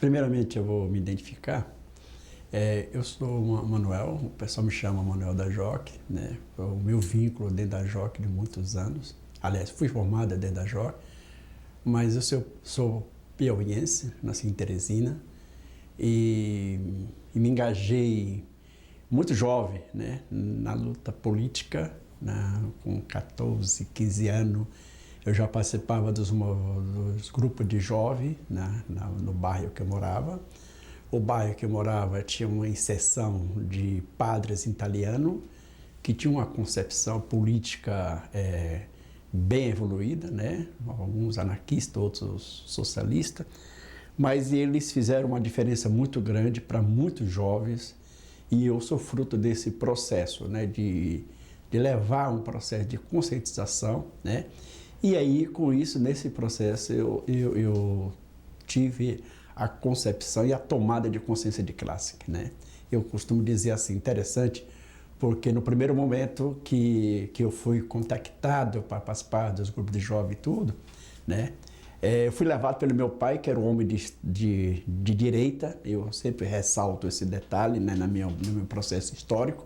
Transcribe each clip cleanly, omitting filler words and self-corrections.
Primeiramente, eu vou me identificar. Eu sou o Manuel, o pessoal me chama Manuel da JOC, né? O meu vínculo dentro da JOC de muitos anos. Aliás, fui formado dentro da JOC, mas eu sou piauiense, nasci em Teresina e me engajei muito jovem, né? Na luta política, com 14, 15 anos. Eu já participava dos grupos de jovens no bairro que eu morava. O bairro que eu morava tinha uma inserção de padres italianos que tinham uma concepção política bem evoluída, né? Alguns anarquistas, outros socialistas, mas eles fizeram uma diferença muito grande para muitos jovens e eu sou fruto desse processo, né? De levar um processo de conscientização, né? E aí, com isso, nesse processo, eu tive a concepção e a tomada de consciência de classe, né? Eu costumo dizer assim, interessante, porque no primeiro momento que eu fui contactado para participar dos grupos de jovens e tudo, né? Eu fui levado pelo meu pai, que era um homem de direita. Eu sempre ressalto esse detalhe, né, no meu processo histórico.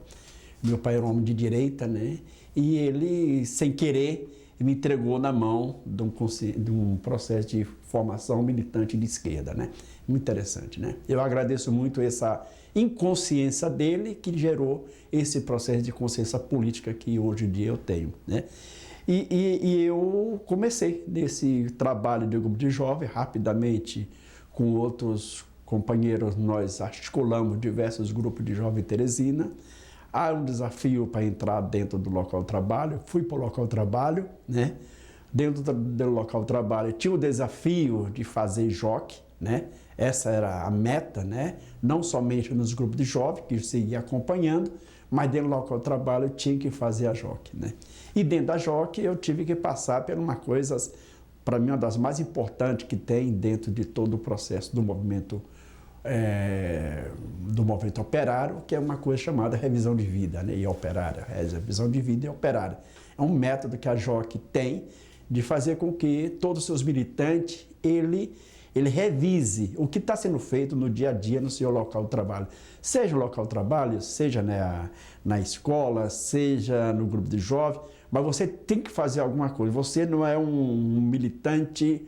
Meu pai era um homem de direita, né? E ele, sem querer, me entregou na mão de um processo de formação militante de esquerda, né? Muito interessante, né? Eu agradeço muito essa inconsciência dele que gerou esse processo de consciência política que hoje em dia eu tenho, né? E eu comecei nesse trabalho de grupo de jovens, rapidamente, com outros companheiros, nós articulamos diversos grupos de jovens em Teresina. Há um desafio para entrar dentro do local de trabalho, fui para o local de trabalho, né? Dentro do local de trabalho tinha o desafio de fazer JOC, né? Essa era a meta, né? Não somente nos grupos de jovens, que eu seguia acompanhando, mas dentro do local de trabalho eu tinha que fazer a JOC, né? E dentro da JOC eu tive que passar por uma coisa, para mim, uma das mais importantes que tem dentro de todo o processo do movimento operário, que é uma coisa chamada revisão de vida, né, e operária, revisão de vida e operária. É um método que a JOC tem de fazer com que todos os seus militantes, ele revise o que está sendo feito no dia a dia no seu local de trabalho. Seja o local de trabalho, seja na escola, seja no grupo de jovens, mas você tem que fazer alguma coisa. Você não é um militante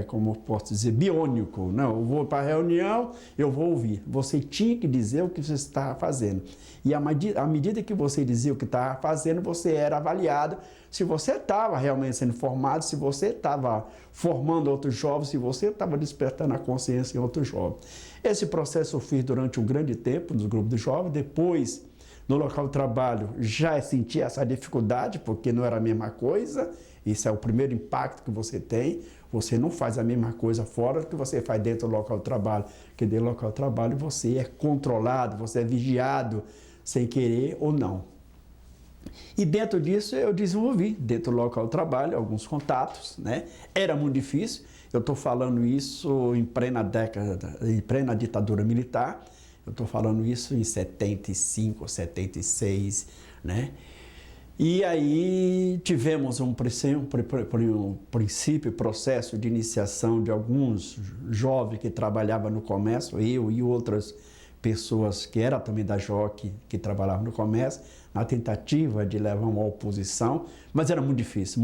como eu posso dizer, biônico. Não, eu vou para a reunião, eu vou ouvir. Você tinha que dizer o que você estava fazendo. E à medida que você dizia o que estava fazendo, você era avaliado se você estava realmente sendo formado, se você estava formando outros jovens, se você estava despertando a consciência em outros jovens. Esse processo eu fiz durante um grande tempo nos grupos de jovens. Depois, no local de trabalho, já senti essa dificuldade, porque não era a mesma coisa. Isso é o primeiro impacto que você tem. Você não faz a mesma coisa fora do que você faz dentro do local de trabalho. Porque dentro do local de trabalho você é controlado, você é vigiado, sem querer ou não. E dentro disso eu desenvolvi, dentro do local de trabalho, alguns contatos, né? Era muito difícil. Eu estou falando isso em plena ditadura militar. Eu estou falando isso em 75, 76, né? E aí tivemos um princípio, processo de iniciação de alguns jovens que trabalhavam no comércio, eu e outras pessoas que eram também da JOC, que trabalhavam no comércio, na tentativa de levar uma oposição, mas era muito difícil,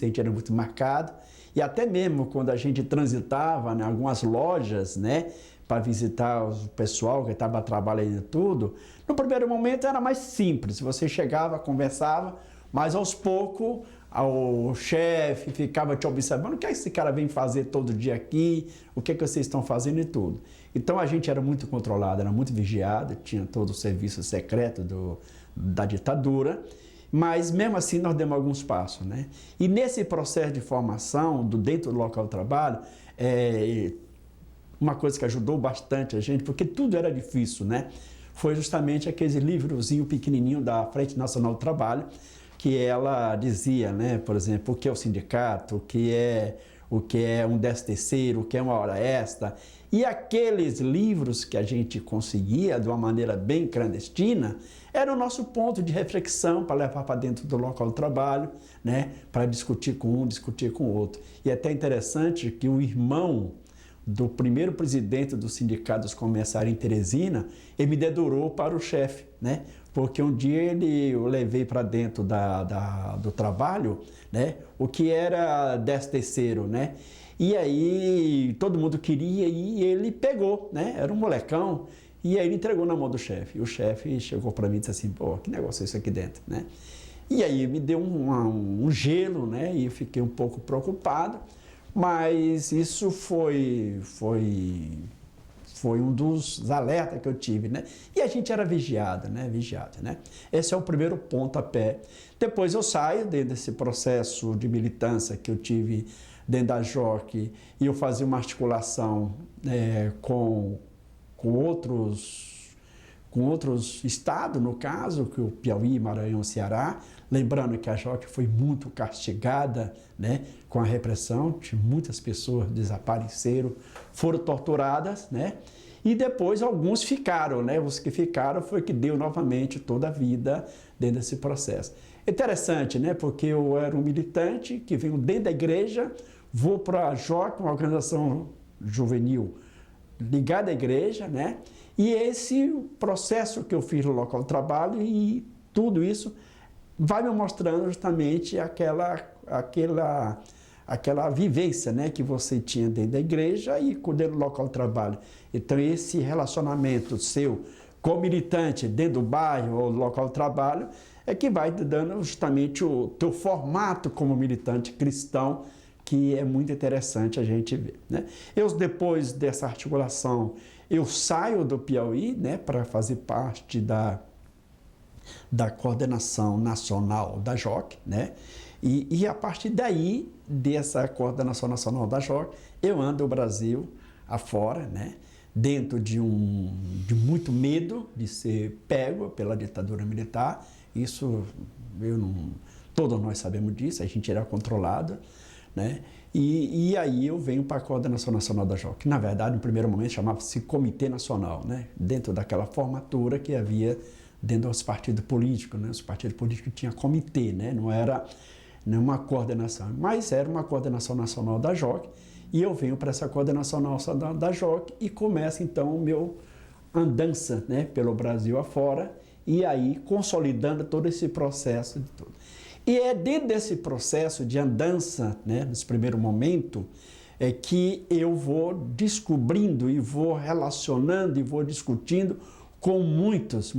a gente era muito marcado, e até mesmo quando a gente transitava em algumas lojas, né, para visitar o pessoal que estava trabalhando e tudo, no primeiro momento era mais simples, você chegava, conversava, mas aos poucos o chefe ficava te observando, o que esse cara vem fazer todo dia aqui, o que vocês estão fazendo e tudo. Então a gente era muito controlado, era muito vigiado, tinha todo o serviço secreto da ditadura, mas mesmo assim nós demos alguns passos, né? E nesse processo de formação, dentro do local de trabalho, uma coisa que ajudou bastante a gente, porque tudo era difícil, né? Foi justamente aquele livrozinho pequenininho da Frente Nacional do Trabalho, que ela dizia, né, por exemplo, o que é o sindicato, o que é um 13º, o que é uma hora extra. E aqueles livros que a gente conseguia de uma maneira bem clandestina, era o nosso ponto de reflexão para levar para dentro do local de trabalho, né, para discutir com um, discutir com o outro. E é até interessante que o irmão do primeiro presidente do Sindicato dos Comerciários em Teresina, ele me dedurou para o chefe, né? Porque um dia eu levei para dentro do trabalho, né? O que era 10º, né? E aí todo mundo queria e ele pegou, né? Era um molecão. E aí ele entregou na mão do chefe. E o chefe chegou para mim e disse assim, pô, que negócio é isso aqui dentro, né? E aí me deu um gelo, né? E eu fiquei um pouco preocupado. Mas isso foi um dos alertas que eu tive, né? E a gente era vigiado, né? Esse é o primeiro pontapé. Depois eu saio dentro desse processo de militância que eu tive dentro da JOC e eu fazia uma articulação com outros estados, no caso, que o Piauí, Maranhão, Ceará. Lembrando que a JOC foi muito castigada, né, com a repressão, muitas pessoas desapareceram, foram torturadas, né, e depois alguns ficaram, né, os que ficaram foi que deu novamente toda a vida dentro desse processo. Interessante, né, porque eu era um militante que venho dentro da igreja, vou para a JOC, uma organização juvenil ligada à igreja, né, e esse processo que eu fiz no local de trabalho e tudo isso vai me mostrando justamente aquela vivência, né, que você tinha dentro da igreja e dentro do local de trabalho. Então esse relacionamento seu com o militante dentro do bairro ou do local de trabalho é que vai te dando justamente o teu formato como militante cristão, que é muito interessante a gente ver, né? Depois dessa articulação, eu saio do Piauí, né, para fazer parte da coordenação nacional da JOC, né? E a partir daí, dessa coordenação nacional da JOC, eu ando o Brasil afora, né? Dentro de muito medo de ser pego pela ditadura militar. Isso, todos nós sabemos disso, a gente era controlado, né? E aí eu venho para a coordenação nacional da JOC, que na verdade no primeiro momento chamava-se Comitê Nacional, né? Dentro daquela formatura que havia dentro dos partidos políticos, né? Os partidos políticos tinham comitê, né? Não era uma coordenação, mas era uma coordenação nacional da JOC, e eu venho para essa coordenação nacional da JOC e começa então o meu andança, né, pelo Brasil afora, e aí consolidando todo esse processo de tudo. E é dentro desse processo de andança, né, nesse primeiro momento, que eu vou descobrindo e vou relacionando e vou discutindo com muitos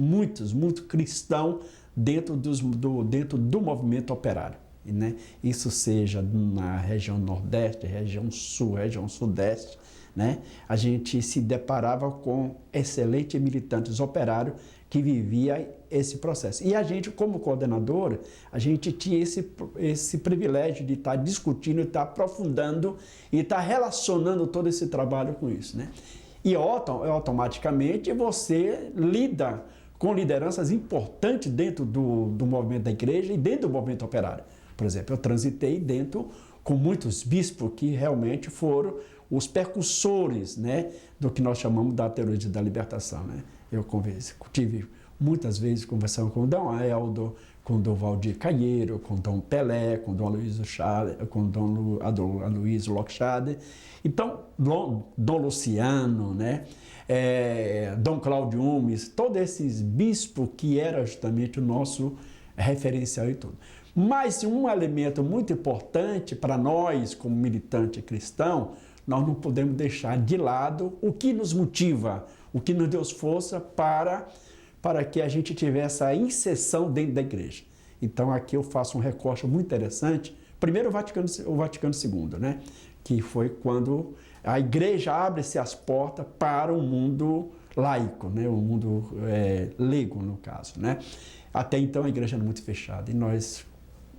cristãos dentro do movimento operário, né? Isso seja na região Nordeste, região Sul, região Sudeste, né? A gente se deparava com excelentes militantes operários que viviam esse processo. E a gente, como coordenador, a gente tinha esse privilégio de estar discutindo, estar aprofundando e estar relacionando todo esse trabalho com isso, né? E automaticamente você lida com lideranças importantes dentro do movimento da igreja e dentro do movimento operário. Por exemplo, eu transitei dentro com muitos bispos que realmente foram os percussores, né, do que nós chamamos da teologia da libertação, né? Eu tive muitas vezes conversando com o Dom Eldo, com o Dom Valdir Caieiro, com o Dom Pelé, com o Dom Aloysio Lochade. Então, Dom Luciano, né? Dom Cláudio Umes, todos esses bispos que era justamente o nosso referencial e tudo. Mas um elemento muito importante para nós, como militante cristão, nós não podemos deixar de lado o que nos motiva, o que nos deu força para que a gente tivesse a inserção dentro da igreja. Então aqui eu faço um recorte muito interessante. Primeiro o Vaticano II, né? Que foi quando a igreja abre-se as portas para o mundo laico, né? O mundo leigo, no caso, né? Até então a igreja era muito fechada e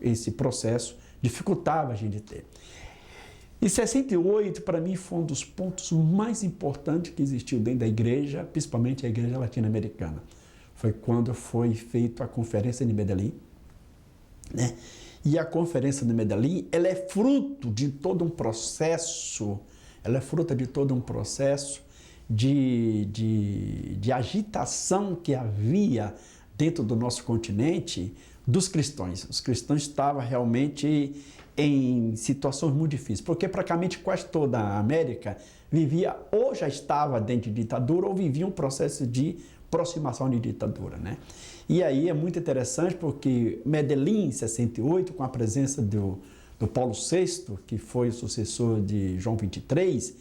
esse processo dificultava a gente ter. E 68, para mim, foi um dos pontos mais importantes que existiu dentro da igreja, principalmente a igreja latino-americana. Foi quando foi feita a Conferência de Medellín, né? E a Conferência de Medellín, ela é fruto de todo um processo, de agitação que havia dentro do nosso continente dos cristãos. Os cristãos estavam realmente em situações muito difíceis, porque praticamente quase toda a América vivia ou já estava dentro de ditadura ou vivia um processo de aproximação de ditadura, né? E aí é muito interessante porque Medellín, em 68, com a presença do Paulo VI, que foi o sucessor de João XXIII,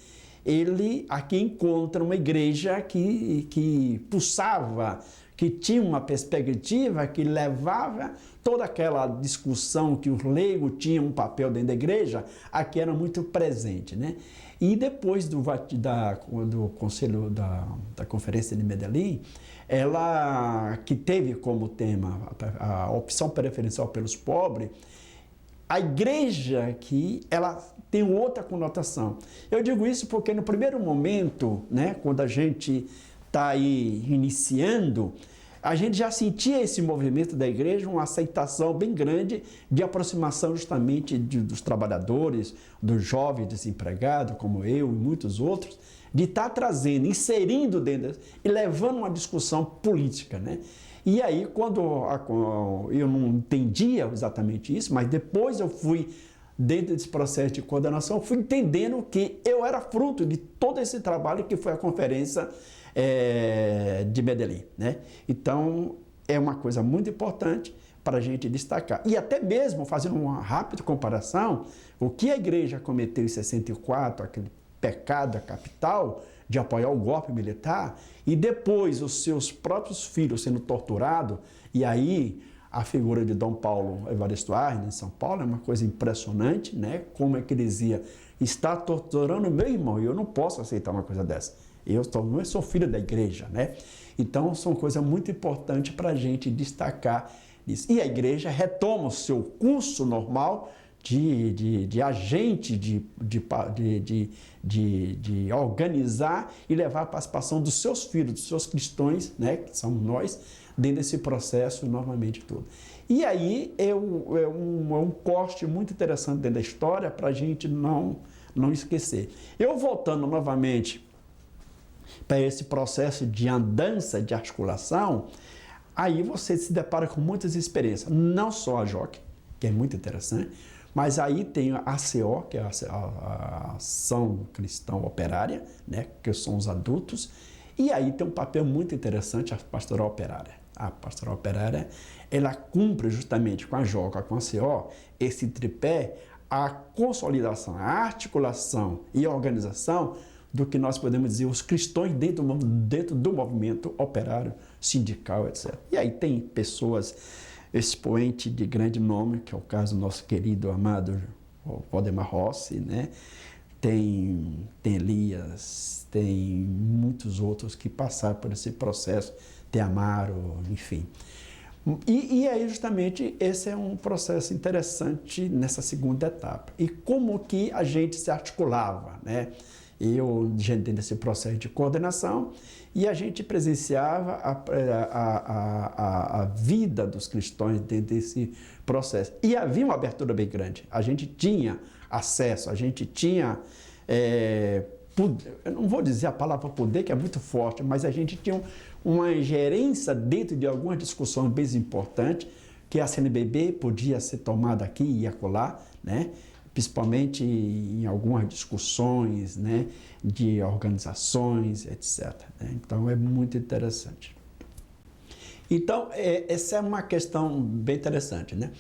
ele aqui encontra uma igreja que pulsava, que tinha uma perspectiva, que levava toda aquela discussão que os leigos tinham um papel dentro da igreja, aqui era muito presente, né? E depois do Conselho da Conferência de Medellín, ela que teve como tema a opção preferencial pelos pobres, a igreja aqui, ela tem outra conotação. Eu digo isso porque no primeiro momento, né, quando a gente está aí iniciando, a gente já sentia esse movimento da igreja, uma aceitação bem grande de aproximação justamente dos trabalhadores, dos jovens desempregados, como eu e muitos outros, de estar trazendo, inserindo dentro e levando uma discussão política, né? E aí, quando eu não entendia exatamente isso, mas depois eu fui, dentro desse processo de coordenação, fui entendendo que eu era fruto de todo esse trabalho que foi a conferência de Medellín, né? Então, é uma coisa muito importante para a gente destacar. E até mesmo, fazendo uma rápida comparação, o que a igreja cometeu em 64, aquele pecado capital de apoiar o golpe militar, e depois os seus próprios filhos sendo torturados, e aí a figura de Dom Paulo Evaristo Arnes, em São Paulo, é uma coisa impressionante, né? Como a igreja está torturando meu irmão, e eu não posso aceitar uma coisa dessa. Eu sou filho da igreja, né? Então, são coisas muito importantes para a gente destacar isso. E a igreja retoma o seu curso normal de agente, de organizar e levar a participação dos seus filhos, dos seus cristãos, né, que são nós, dentro desse processo novamente todo. E aí é um corte muito interessante dentro da história para a gente não esquecer. Eu voltando novamente para esse processo de andança, de articulação, aí você se depara com muitas experiências, não só a JOC, que é muito interessante, mas aí tem a ACO, que é a Ação Cristã Operária, né, que são os adultos, e aí tem um papel muito interessante a Pastoral Operária. A Pastoral Operária, ela cumpre justamente com a JOC, com a CO, esse tripé, a consolidação, a articulação e a organização do que nós podemos dizer os cristãos dentro do movimento operário, sindical, etc. E aí tem pessoas, expoente de grande nome, que é o caso do nosso querido, amado Waldemar Rossi, né? Tem Elias, tem muitos outros que passaram por esse processo, tem Amaro, enfim. E aí, justamente, esse é um processo interessante nessa segunda etapa. E como que a gente se articulava, né? Eu, dentro desse processo de coordenação, e a gente presenciava a vida dos cristãos dentro desse processo. E havia uma abertura bem grande. A gente tinha acesso, a gente tinha, eu não vou dizer a palavra poder, que é muito forte, mas a gente tinha uma ingerência dentro de algumas discussões bem importantes, que a CNBB podia ser tomada aqui e acolá, né? Principalmente em algumas discussões, né, de organizações, etc. Né? Então, é muito interessante. Então, essa é uma questão bem interessante, né?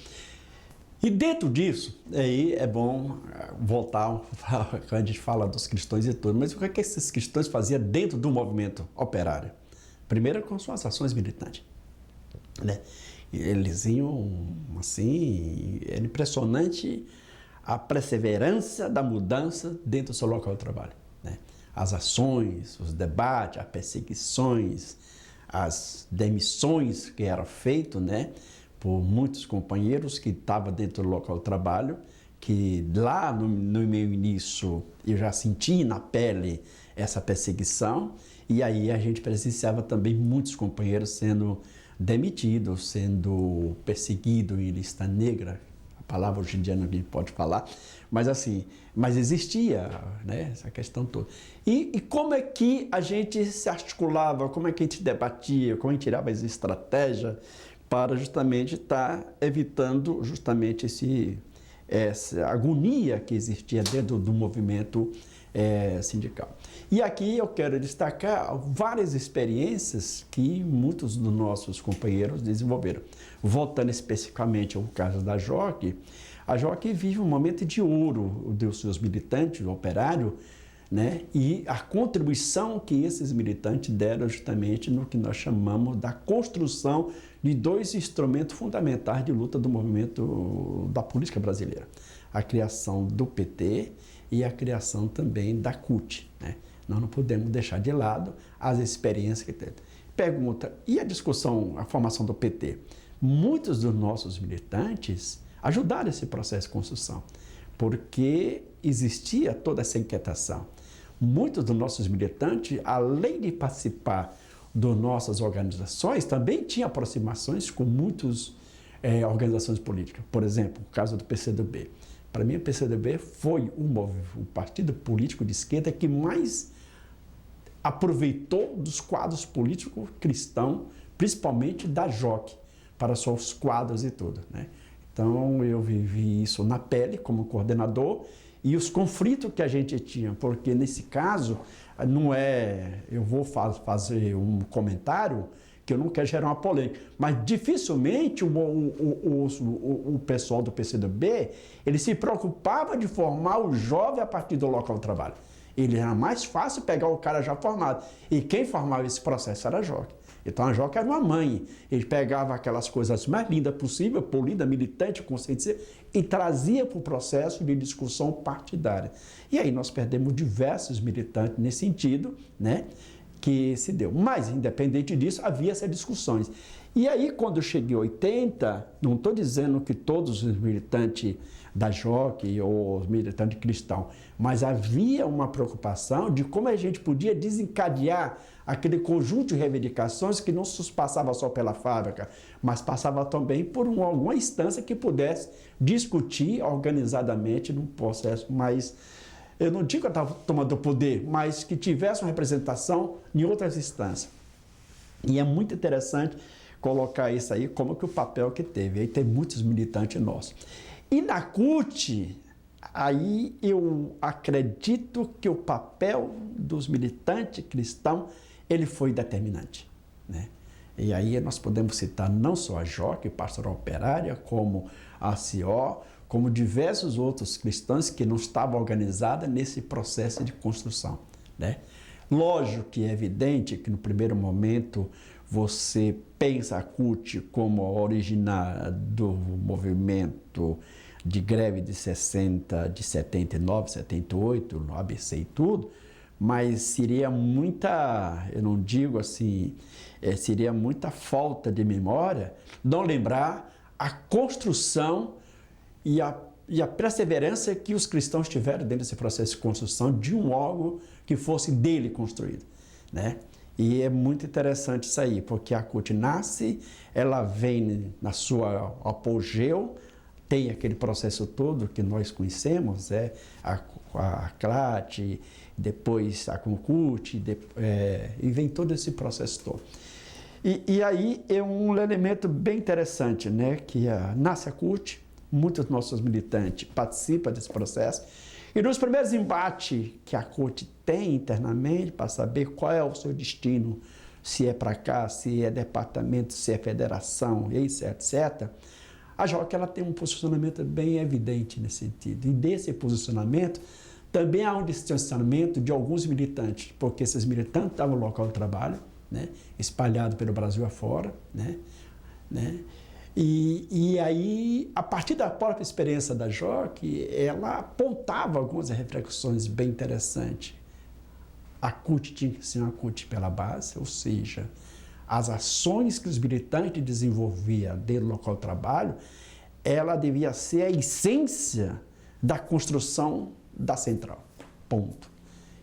E dentro disso, aí é bom voltar, quando a gente fala dos cristãos e tudo, mas o que esses cristãos faziam dentro do movimento operário? Primeiro, com suas ações militantes, né? Eles iam, assim, era impressionante a perseverança da mudança dentro do seu local de trabalho, né? As ações, os debates, as perseguições, as demissões que eram feitas, né, por muitos companheiros que estavam dentro do local de trabalho, que lá no meu início eu já senti na pele essa perseguição, e aí a gente presenciava também muitos companheiros sendo demitidos, sendo perseguidos em lista negra. A palavra hoje em dia ninguém pode falar, mas assim, mas existia, né, essa questão toda. E como é que a gente se articulava, como é que a gente debatia, como a gente tirava as estratégias para justamente estar evitando justamente essa agonia que existia dentro do movimento sindical. E aqui eu quero destacar várias experiências que muitos dos nossos companheiros desenvolveram. Voltando especificamente ao caso da JOC, a JOC vive um momento de ouro dos seus militantes, o operário, né? E a contribuição que esses militantes deram justamente no que nós chamamos da construção de dois instrumentos fundamentais de luta do movimento da política brasileira. A criação do PT e a criação também da CUT, né? Nós não podemos deixar de lado as experiências que teve. Pergunta, e a discussão, a formação do PT? Muitos dos nossos militantes ajudaram esse processo de construção, porque existia toda essa inquietação. Muitos dos nossos militantes, além de participar das nossas organizações, também tinham aproximações com muitas organizações políticas. Por exemplo, o caso do PCdoB. Para mim, o PCdoB foi o partido político de esquerda que mais aproveitou dos quadros políticos cristãos, principalmente da JOC, para seus quadros e tudo, né? Então, eu vivi isso na pele como coordenador e os conflitos que a gente tinha, porque nesse caso, não é, eu vou fazer um comentário que eu não quero gerar uma polêmica, mas dificilmente o pessoal do PCdoB, ele se preocupava de formar o jovem a partir do local de trabalho. Ele era mais fácil pegar o cara já formado, e quem formava esse processo era a JOC. Então a JOC era uma mãe, ele pegava aquelas coisas mais lindas possível, polida, militante, consciência, e trazia para o processo de discussão partidária. E aí nós perdemos diversos militantes nesse sentido, né, que se deu. Mas, independente disso, havia essas discussões. E aí, quando eu cheguei em 80, não estou dizendo que todos os militantes da JOC ou os militantes cristãos, mas havia uma preocupação de como a gente podia desencadear aquele conjunto de reivindicações que não se passava só pela fábrica, mas passava também por alguma instância que pudesse discutir organizadamente num processo mais, eu não digo que eu estava tomando poder, mas que tivesse uma representação em outras instâncias. E é muito interessante colocar isso aí como que o papel que teve. Aí tem muitos militantes nossos. E na CUT, aí eu acredito que o papel dos militantes cristãos, ele foi determinante, né? E aí nós podemos citar não só a JOC, Pastoral Operária, como a CO, como diversos outros cristãos que não estavam organizados nesse processo de construção, né? Lógico que é evidente que no primeiro momento você pensa a CUT como a originária do movimento de greve de 79, 78, no ABC e tudo, mas seria muita, eu não digo assim, seria muita falta de memória não lembrar a construção e a perseverança que os cristãos tiveram dentro desse processo de construção de um órgão que fosse dele construído, né? E é muito interessante isso aí, porque a CUT nasce, ela vem na sua apogeu, tem aquele processo todo que nós conhecemos, a CLAT, depois a CUT, e vem todo esse processo todo. E aí é um elemento bem interessante, né? Que nasce a CUT, muitos dos nossos militantes participam desse processo, e nos primeiros embates que a CUT tem internamente para saber qual é o seu destino, se é para cá, se é departamento, se é federação, etc., a JOC ela tem um posicionamento bem evidente nesse sentido. E desse posicionamento também há um distanciamento de alguns militantes, porque esses militantes estavam no local de trabalho, né, espalhado pelo Brasil afora, né? E aí, a partir da própria experiência da JOC, ela apontava algumas reflexões bem interessantes. A CUT tinha que ser uma CUT pela base, ou seja, as ações que os militantes desenvolviam dentro do local de trabalho, ela devia ser a essência da construção da central, ponto.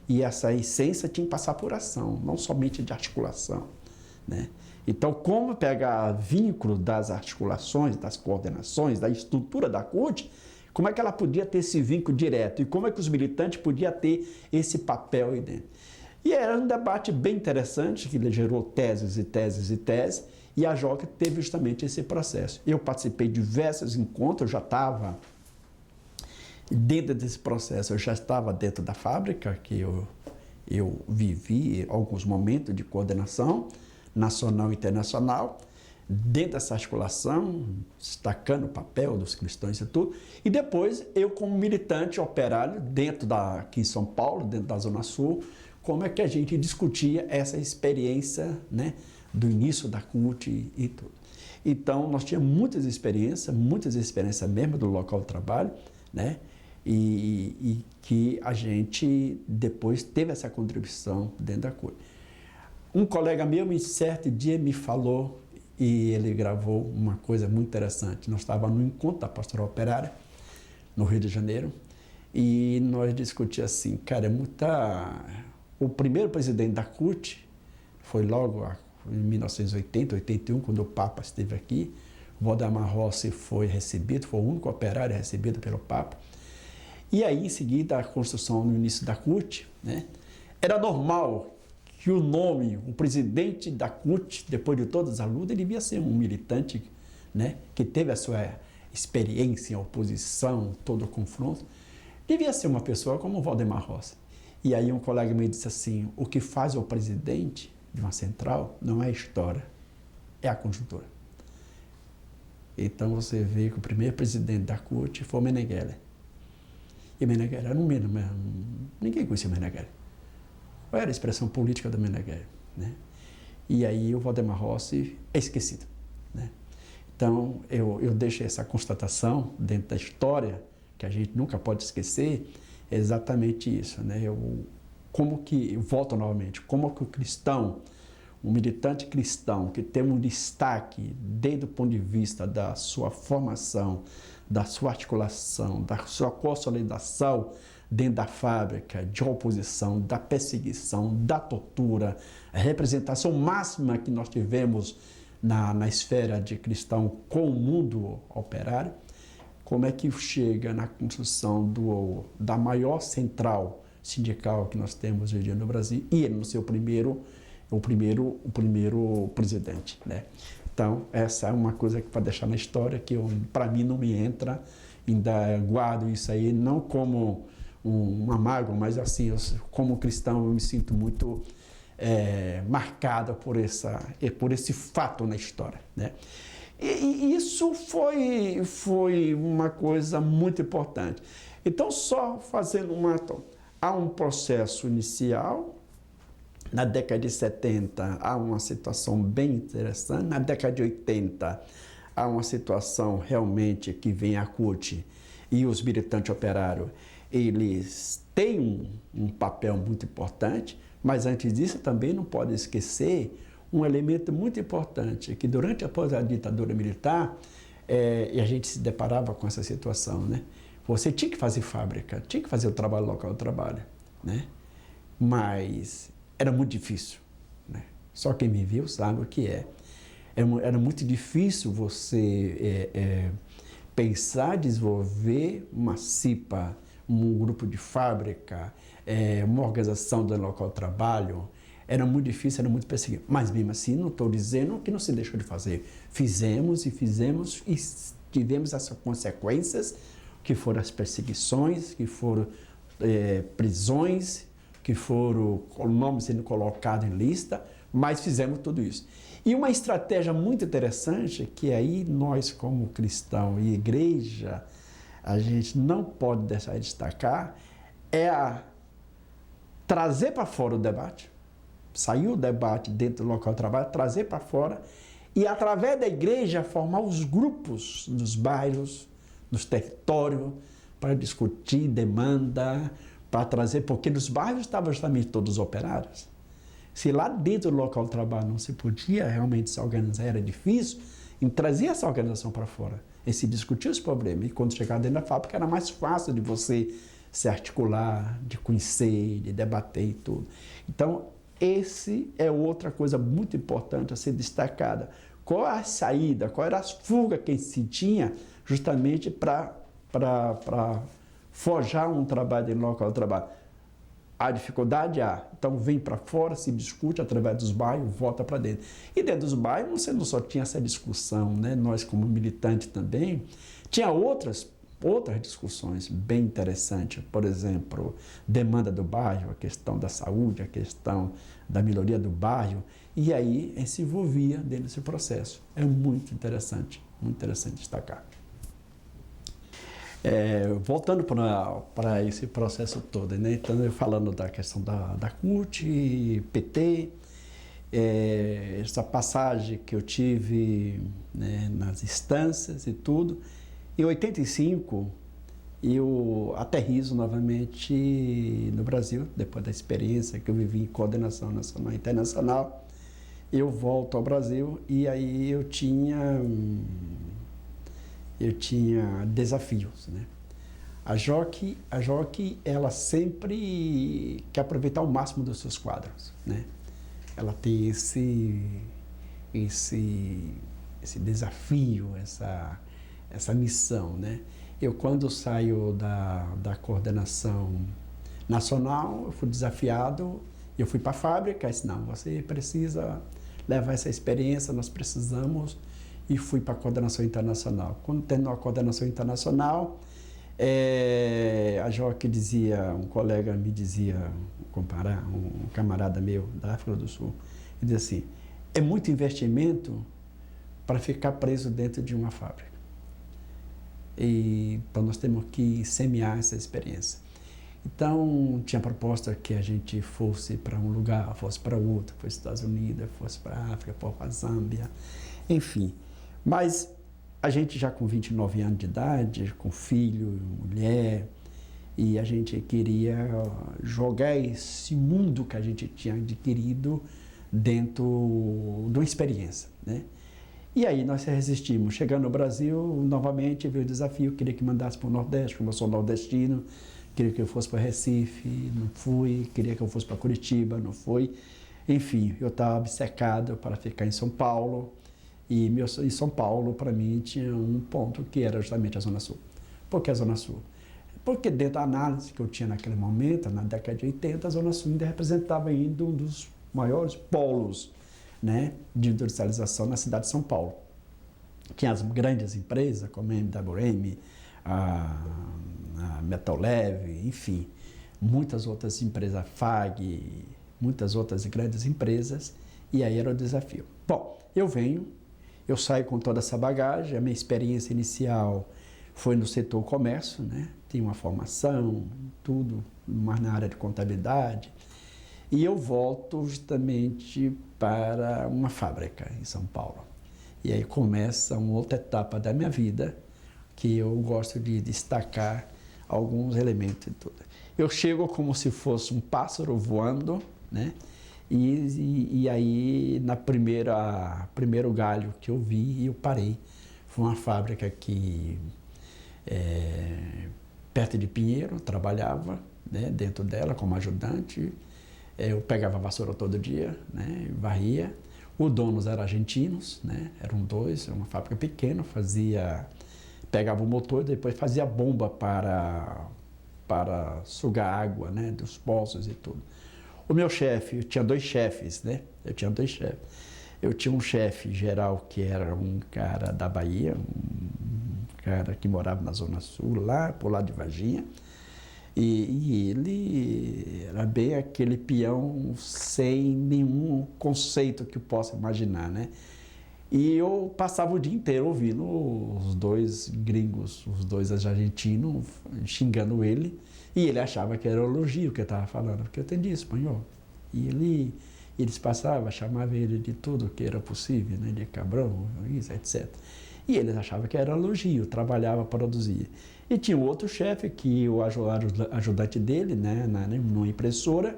E essa essência tinha que passar por ação, não somente de articulação, né? Então, como pegar vínculo das articulações, das coordenações, da estrutura da CUT, como é que ela podia ter esse vínculo direto e como é que os militantes podiam ter esse papel aí dentro. E era um debate bem interessante, que gerou teses e teses e teses, e a JOC teve justamente esse processo. Eu participei de diversos encontros, já estava Dentro desse processo, eu já estava dentro da fábrica, que eu vivi alguns momentos de coordenação nacional e internacional, dentro dessa articulação, destacando o papel dos cristãos e tudo. E depois, eu como militante operário, aqui em São Paulo, dentro da Zona Sul, como é que a gente discutia essa experiência, né, do início da CUT e tudo. Então, nós tínhamos muitas experiências mesmo do local de trabalho, né, e que a gente depois teve essa contribuição dentro da CUT. Um colega meu, em certo dia, me falou, e ele gravou uma coisa muito interessante. Nós estávamos no encontro da Pastoral Operária, no Rio de Janeiro, e nós discutíamos assim, cara, o primeiro presidente da CUT foi logo em 1980, 81, quando o Papa esteve aqui. O Waldemar Rossi foi recebido, foi o único operário recebido pelo Papa. E aí, em seguida, a construção no início da CUT, né? Era normal que o presidente da CUT, depois de todas as lutas, ele devia ser um militante, né, que teve a sua experiência em oposição, todo o confronto, devia ser uma pessoa como o Waldemar Rossi. E aí um colega me disse assim, o que faz o presidente de uma central não é a história, é a conjuntura. Então você vê que o primeiro presidente da CUT foi o Meneghelli. E Meneghelli era ninguém conhecia o Meneghelli. Qual era a expressão política do Meneghelli, né? E aí o Waldemar Rossi é esquecido, né? Então eu deixo essa constatação dentro da história, que a gente nunca pode esquecer, é exatamente isso, né? Eu volto novamente, como que o cristão, um militante cristão que tem um destaque desde o ponto de vista da sua formação, da sua articulação, da sua consolidação dentro da fábrica, de oposição, da perseguição, da tortura, a representação máxima que nós tivemos na esfera de cristão com o mundo operário, como é que chega na construção da maior central sindical que nós temos hoje no Brasil, e ele no seu o primeiro presidente, né? Então, essa é uma coisa que para deixar na história que para mim não me entra, ainda guardo isso aí não como uma mágoa, mas assim, como cristão eu me sinto muito marcado por esse fato na história, né? E isso foi uma coisa muito importante. Então, só fazendo há um processo inicial. Na década de 70 há uma situação bem interessante, na década de 80 há uma situação realmente que vem a CUT e os militantes operários, eles têm um papel muito importante, mas antes disso também não pode esquecer um elemento muito importante, que durante a ditadura militar, e a gente se deparava com essa situação, né? Você tinha que fazer fábrica, tinha que fazer o trabalho local do trabalho, né? Mas era muito difícil, né? Só quem me viu sabe o que é. Era muito difícil você pensar, desenvolver uma CIPA, um grupo de fábrica, uma organização do local de trabalho. Era muito difícil, era muito perseguido. Mas mesmo assim, não estou dizendo que não se deixou de fazer. Fizemos e tivemos essas consequências, que foram as perseguições, que foram prisões, que foram nomes sendo colocados em lista, mas fizemos tudo isso. E uma estratégia muito interessante, que aí nós como cristão e igreja, a gente não pode deixar de destacar, é trazer para fora o debate, sair o debate dentro do local de trabalho, trazer para fora e através da igreja formar os grupos nos bairros, nos territórios, para discutir demanda, para trazer, porque nos bairros estavam justamente todos os operários. Se lá dentro do local de trabalho não se podia realmente se organizar, era difícil, em trazer essa organização para fora, e se discutir os problemas. E quando chegava dentro da fábrica, era mais fácil de você se articular, de conhecer, de debater e tudo. Então, esse é outra coisa muito importante a ser destacada. Qual a saída, qual era a fuga que se tinha justamente para forjar um trabalho no local de trabalho. A dificuldade então vem para fora, se discute através dos bairros, volta para dentro. E dentro dos bairros você não só tinha essa discussão, né? Nós como militantes também, tinha outras outras discussões bem interessantes, por exemplo, demanda do bairro, a questão da saúde, a questão da melhoria do bairro, e aí se envolvia dentro desse processo. É muito interessante destacar. Voltando para esse processo todo, né? Então, eu falando da questão da CUT, PT, essa passagem que eu tive, né, nas instâncias e tudo. Em 85, eu aterrizo novamente no Brasil, depois da experiência que eu vivi em coordenação nacional e internacional. Eu volto ao Brasil e aí eu tinha desafios, né? A JOC, ela sempre quer aproveitar o máximo dos seus quadros, né? Ela tem esse desafio, essa missão, né? Eu, quando saio da coordenação nacional, eu fui desafiado, eu fui para a fábrica, disse, não, você precisa levar essa experiência, nós precisamos, e fui para a coordenação internacional. Quando terminou a coordenação internacional, a JOC dizia, um colega me dizia, um camarada meu da África do Sul, ele dizia assim, é muito investimento para ficar preso dentro de uma fábrica. Então nós temos que semear essa experiência. Então tinha proposta que a gente fosse para um lugar, fosse para outro, fosse para os Estados Unidos, fosse para a África, fosse para a Zâmbia, enfim. Mas a gente já com 29 anos de idade, com filho, mulher, e a gente queria jogar esse mundo que a gente tinha adquirido dentro de uma experiência, né? E aí nós resistimos. Chegando no Brasil, novamente veio o desafio, queria que mandasse para o Nordeste, como eu sou nordestino, queria que eu fosse para Recife, não fui, queria que eu fosse para Curitiba, não fui. Enfim, eu estava obcecado para ficar em São Paulo, e em São Paulo, para mim, tinha um ponto que era justamente a Zona Sul. Por que a Zona Sul? Porque dentro da análise que eu tinha naquele momento, na década de 80, a Zona Sul ainda representava ainda um dos maiores polos, né, de industrialização na cidade de São Paulo. Tinha as grandes empresas, como a MWM, a Metal Leve, enfim, muitas outras empresas, a FAG, muitas outras grandes empresas, e aí era o desafio. Bom, eu saio com toda essa bagagem, a minha experiência inicial foi no setor comércio, né? Tinha uma formação, tudo, mas na área de contabilidade, e eu volto justamente para uma fábrica em São Paulo. E aí começa uma outra etapa da minha vida, que eu gosto de destacar alguns elementos e tudo. Eu chego como se fosse um pássaro voando, né? E aí, primeiro galho que eu vi, eu parei. Foi uma fábrica que, perto de Pinheiro, eu trabalhava, né, dentro dela como ajudante. Eu pegava a vassoura todo dia, né, varria. Os donos eram argentinos, né, eram dois, uma fábrica pequena, pegava o motor e depois fazia bomba para sugar água, né, dos poços e tudo. O meu chefe, eu tinha dois chefes, né? Eu tinha um chefe geral que era um cara da Bahia, um cara que morava na Zona Sul, lá por lá de Varginha. E ele era bem aquele peão sem nenhum conceito que eu possa imaginar, né? E eu passava o dia inteiro ouvindo os dois gringos, os dois argentinos, xingando ele. E ele achava que era elogio que eu estava falando, porque eu entendia espanhol. E eles chamavam ele de tudo que era possível, né? De cabrão, isso, etc. E eles achavam que era elogio, trabalhava, produzia. E tinha um outro chefe, que o ajudante dele, né? Numa impressora,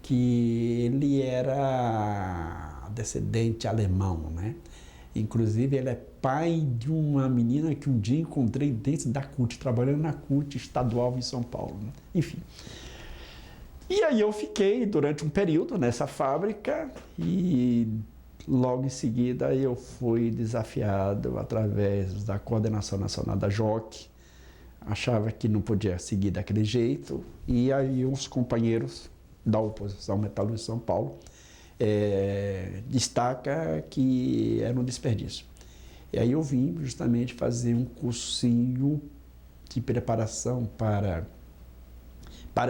que ele era descendente alemão, né? Inclusive, ele é pai de uma menina que um dia encontrei dentro da CUT, trabalhando na CUT estadual em São Paulo, né? Enfim. E aí eu fiquei durante um período nessa fábrica e logo em seguida eu fui desafiado através da coordenação nacional da JOC. Achava que não podia seguir daquele jeito, e aí uns companheiros da oposição metalúrgica de São Paulo destaca que era um desperdício. E aí eu vim justamente fazer um cursinho de preparação para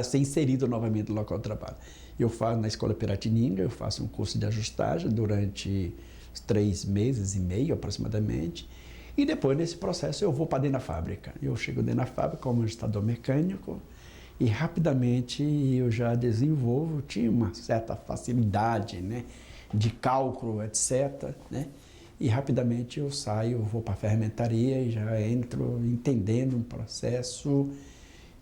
ser inserido novamente no local de trabalho. Eu faço na Escola Piratininga, eu faço um curso de ajustagem durante 3 meses e meio aproximadamente, e depois nesse processo eu vou para dentro da fábrica. Eu chego dentro da fábrica como ajustador mecânico e rapidamente eu já desenvolvo, tinha uma certa facilidade, né, de cálculo, etc., né? E rapidamente eu saio, vou para a ferramentaria e já entro entendendo um processo,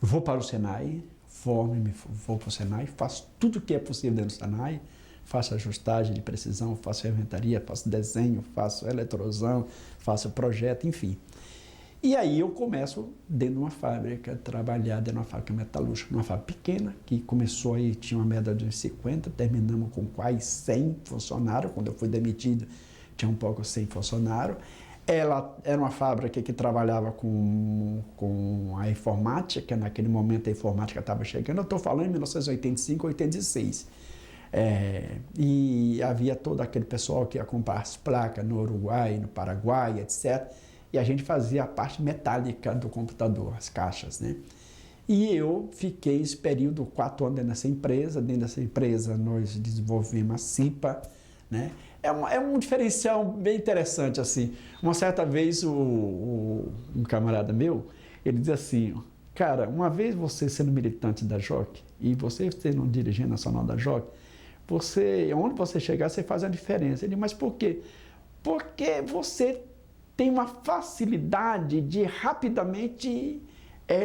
vou para o Senai, vou para o Senai, faço tudo o que é possível dentro do Senai, faço ajustagem de precisão, faço ferramentaria, faço desenho, faço eletrosão, faço projeto, enfim. E aí eu começo dentro de uma fábrica, trabalhar dentro de uma fábrica metalúrgica, uma fábrica pequena, que começou aí, tinha uma média de 50, terminamos com quase 100 funcionários, quando eu fui demitido tinha um pouco 100 funcionários. Ela era uma fábrica que trabalhava com a informática, naquele momento a informática estava chegando, eu estou falando em 1985, 86. E havia todo aquele pessoal que ia comprar as placas no Uruguai, no Paraguai, etc. E a gente fazia a parte metálica do computador, as caixas, né? E eu fiquei esse período, 4 anos dentro dessa empresa nós desenvolvemos a CIPA, né? É um diferencial bem interessante, assim. Uma certa vez, um camarada meu, ele diz assim, cara, uma vez você sendo militante da JOC e você sendo um dirigente nacional da JOC, onde você chegar, você faz a diferença. Ele, mas por quê? Porque você tem uma facilidade de rapidamente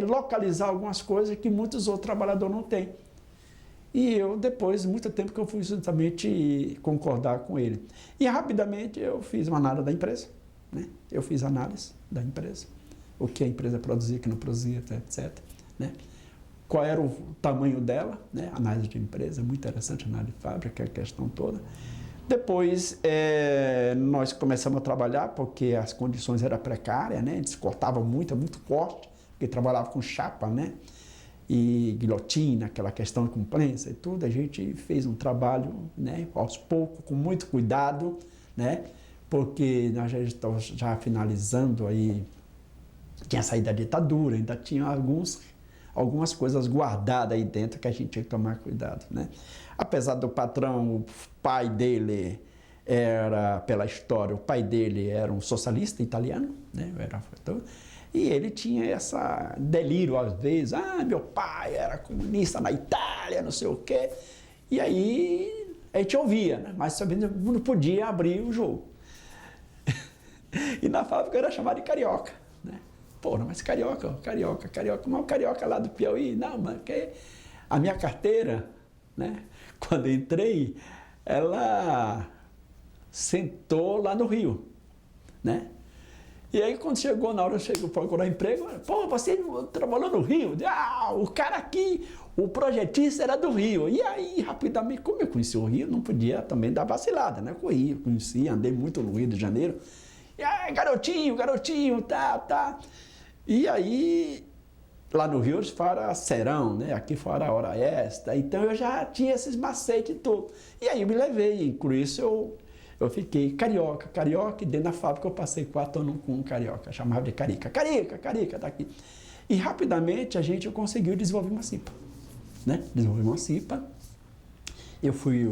localizar algumas coisas que muitos outros trabalhadores não têm. E eu, depois, muito tempo que eu fui justamente concordar com ele. E rapidamente eu fiz uma análise da empresa, né? Eu fiz análise da empresa, o que a empresa produzia, o que não produzia, etc., né? Qual era o tamanho dela, né? Análise de empresa, muito interessante, análise de fábrica, a questão toda. Depois, nós começamos a trabalhar, porque as condições eram precárias, né? Eles cortavam muito forte, porque trabalhava com chapa, né? E guilhotina, aquela questão de compliance e tudo, a gente fez um trabalho, né, aos poucos, com muito cuidado, né, porque nós já estávamos finalizando aí, tinha saído da ditadura, ainda tinha algumas coisas guardadas aí dentro que a gente tinha que tomar cuidado, né. Apesar do patrão, o pai dele era, pela história, o pai dele era um socialista italiano, né, e ele tinha essa delírio às vezes, meu pai era comunista na Itália, não sei o quê. E aí a gente ouvia, né? Mas não podia abrir o jogo. E na fábrica era chamado de carioca, né? Pô, mas carioca, mas o carioca lá do Piauí, não, mas que a minha carteira, né? Quando eu entrei, ela sentou lá no Rio, né? E aí, quando chegou na hora, eu cheguei para procurar emprego, pô, você trabalhou no Rio? O cara aqui, o projetista era do Rio. E aí, rapidamente, como eu conheci o Rio, não podia também dar vacilada, né? Com o Rio, conheci, andei muito no Rio de Janeiro. E aí, garotinho, tá. E aí, lá no Rio, eles falam serão, né? Aqui fora a hora extra. Então, eu já tinha esses macetes todos. E aí, eu me levei, por isso eu fiquei carioca, e dentro da fábrica eu passei 4 anos com um carioca, chamava de carica, daqui. E rapidamente a gente conseguiu desenvolver uma CIPA, né? Desenvolver uma CIPA. Eu fui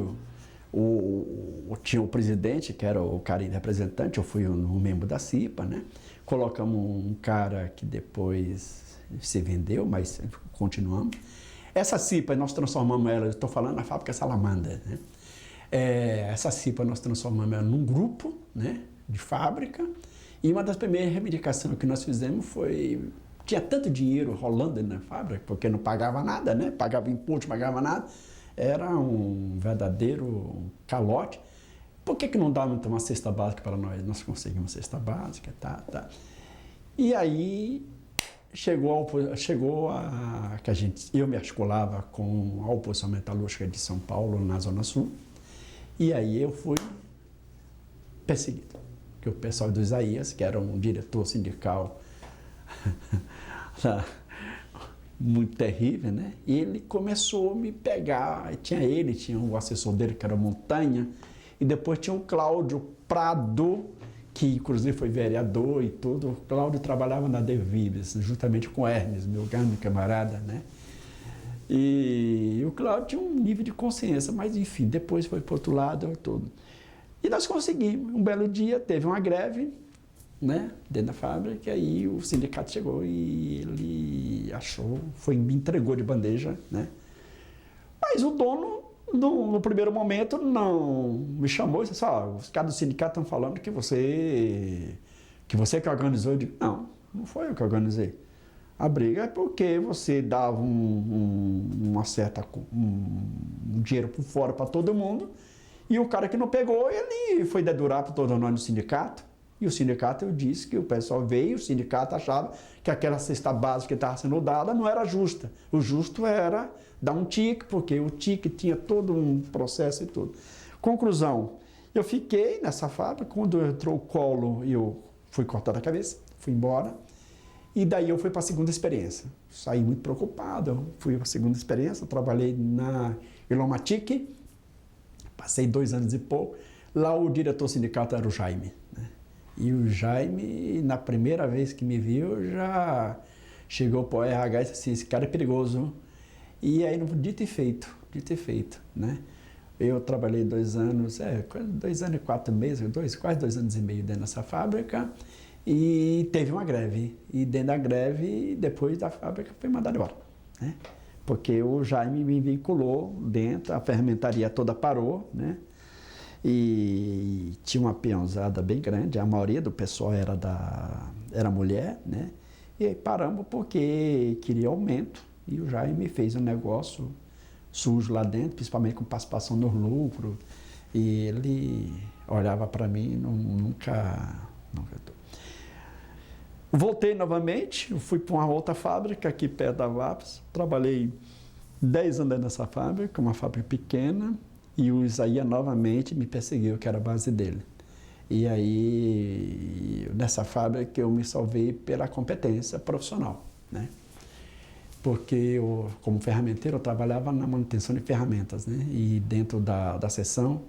tinha o presidente, que era o cara representante, eu fui um membro da CIPA, né? Colocamos um cara que depois se vendeu, mas continuamos. Essa CIPA, nós transformamos ela, eu estou falando na fábrica Salamandra, né? Essa CIPA nós transformamos ela num grupo, né, de fábrica, e uma das primeiras reivindicações que nós fizemos foi, tinha tanto dinheiro rolando na fábrica, porque não pagava nada, né, pagava imposto, pagava nada, era um verdadeiro calote. Por que não dava uma cesta básica para nós? Nós conseguimos uma cesta básica, tá. E aí chegou a que eu me articulava com a oposição metalúrgica de São Paulo, na Zona Sul. E aí eu fui perseguido, que o pessoal do Isaías, que era um diretor sindical muito terrível, né? E ele começou a me pegar, tinha o assessor dele, que era Montanha, e depois tinha o Cláudio Prado, que inclusive foi vereador e tudo. O Cláudio trabalhava na Devibes, justamente com Hermes, meu grande camarada, né? E o Cláudio tinha um nível de consciência, mas enfim, depois foi para o outro lado, tudo. E nós conseguimos. Um belo dia teve uma greve, né, dentro da fábrica, e aí o sindicato chegou e ele achou, me entregou de bandeja, né? Mas o dono, no primeiro momento, não me chamou e disse, os caras do sindicato estão falando que você que organizou. Eu digo, não foi eu que organizei. A briga é porque você dava um dinheiro por fora para todo mundo, e o cara que não pegou, ele foi dedurar para todo mundo no sindicato. E o sindicato, eu disse que o pessoal veio, o sindicato achava que aquela cesta básica que estava sendo dada não era justa. O justo era dar um tique, porque o tique tinha todo um processo e tudo. Conclusão, eu fiquei nessa fábrica, quando entrou o colo, eu fui cortado a cabeça, fui embora. E daí eu fui para a segunda experiência. Saí muito preocupado, fui para a segunda experiência, trabalhei na Ilomatic, passei 2 anos e pouco. Lá o diretor sindicato era o Jaime, né? E o Jaime, na primeira vez que me viu, já chegou para o RH e disse assim, esse cara é perigoso. E aí, dito e feito, né? Eu trabalhei 2 anos, quase 2 anos e 4 meses, quase 2 anos e meio dentro dessa fábrica, e teve uma greve. E dentro da greve, depois da fábrica, foi mandado embora, né? Porque o Jaime me vinculou dentro, a fermentaria toda parou, né? E tinha uma peãozada bem grande, a maioria do pessoal era mulher, né? E aí paramos porque queria aumento, e o Jaime fez um negócio sujo lá dentro, principalmente com participação no lucro, e ele olhava para mim, nunca. Voltei novamente, fui para uma outra fábrica aqui perto da VAPS, trabalhei 10 anos nessa fábrica, uma fábrica pequena, e o Isaías novamente me perseguiu, que era a base dele. E aí, nessa fábrica, eu me salvei pela competência profissional, né? Porque eu, como ferramenteiro, eu trabalhava na manutenção de ferramentas, né? E dentro da seção,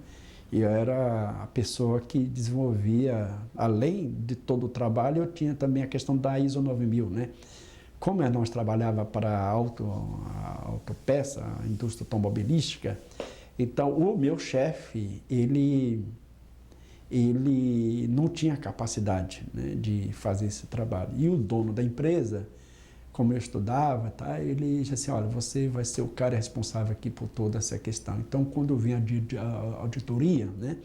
eu era a pessoa que desenvolvia, além de todo o trabalho, eu tinha também a questão da ISO 9000, né? Como nós trabalhava para a autopeça, a indústria automobilística, então o meu chefe, ele não tinha capacidade, né, de fazer esse trabalho. E o dono da empresa, como eu estudava, tá, ele disse assim, olha, você vai ser o cara responsável aqui por toda essa questão. Então, quando vinha a auditoria, né,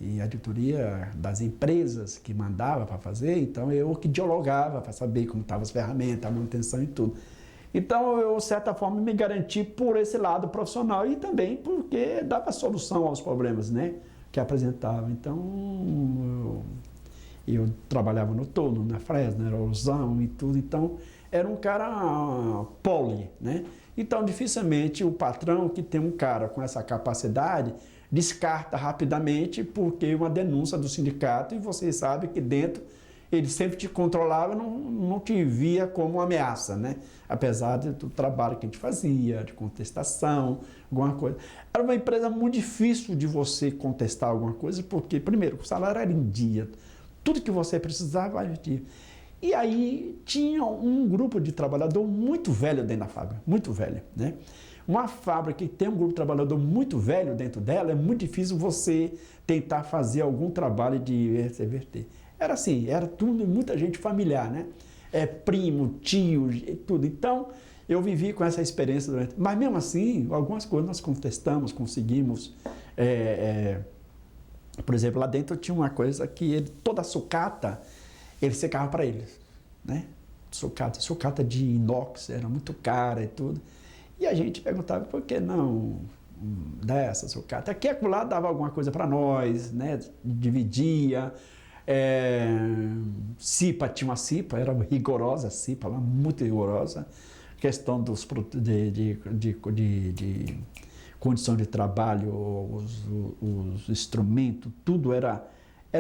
e a auditoria das empresas que mandava para fazer, então eu que dialogava para saber como estavam as ferramentas, a manutenção e tudo. Então, eu, de certa forma, me garanti por esse lado profissional e também porque dava solução aos problemas, né, que apresentava. Então, eu trabalhava no Torno, na Fresno, era Rosão e tudo, então era um cara poli, né? Então, dificilmente o patrão que tem um cara com essa capacidade descarta rapidamente porque uma denúncia do sindicato, e você sabe que dentro ele sempre te controlava, não te via como uma ameaça, né? Apesar do trabalho que a gente fazia, de contestação, alguma coisa. Era uma empresa muito difícil de você contestar alguma coisa, porque, primeiro, o salário era em dia, tudo que você precisava era em dia. E aí tinha um grupo de trabalhador muito velho dentro da fábrica, muito velho, né? Uma fábrica que tem um grupo de trabalhador muito velho dentro dela, é muito difícil você tentar fazer algum trabalho de reverter. Era assim, era tudo, muita gente familiar, né? Primo, tio, tudo. Então, eu vivi com essa experiência durante... Mas mesmo assim, algumas coisas nós contestamos, conseguimos. Por exemplo, lá dentro tinha uma coisa que toda a sucata, ele secava para eles, né? Sucata de inox, era muito cara e tudo. E a gente perguntava, por que não dessa sucata? Aqui e acolá dava alguma coisa para nós, né? Dividia. CIPA, tinha uma CIPA, era rigorosa a CIPA, muito rigorosa. Questão dos de condição de trabalho, os instrumentos, tudo era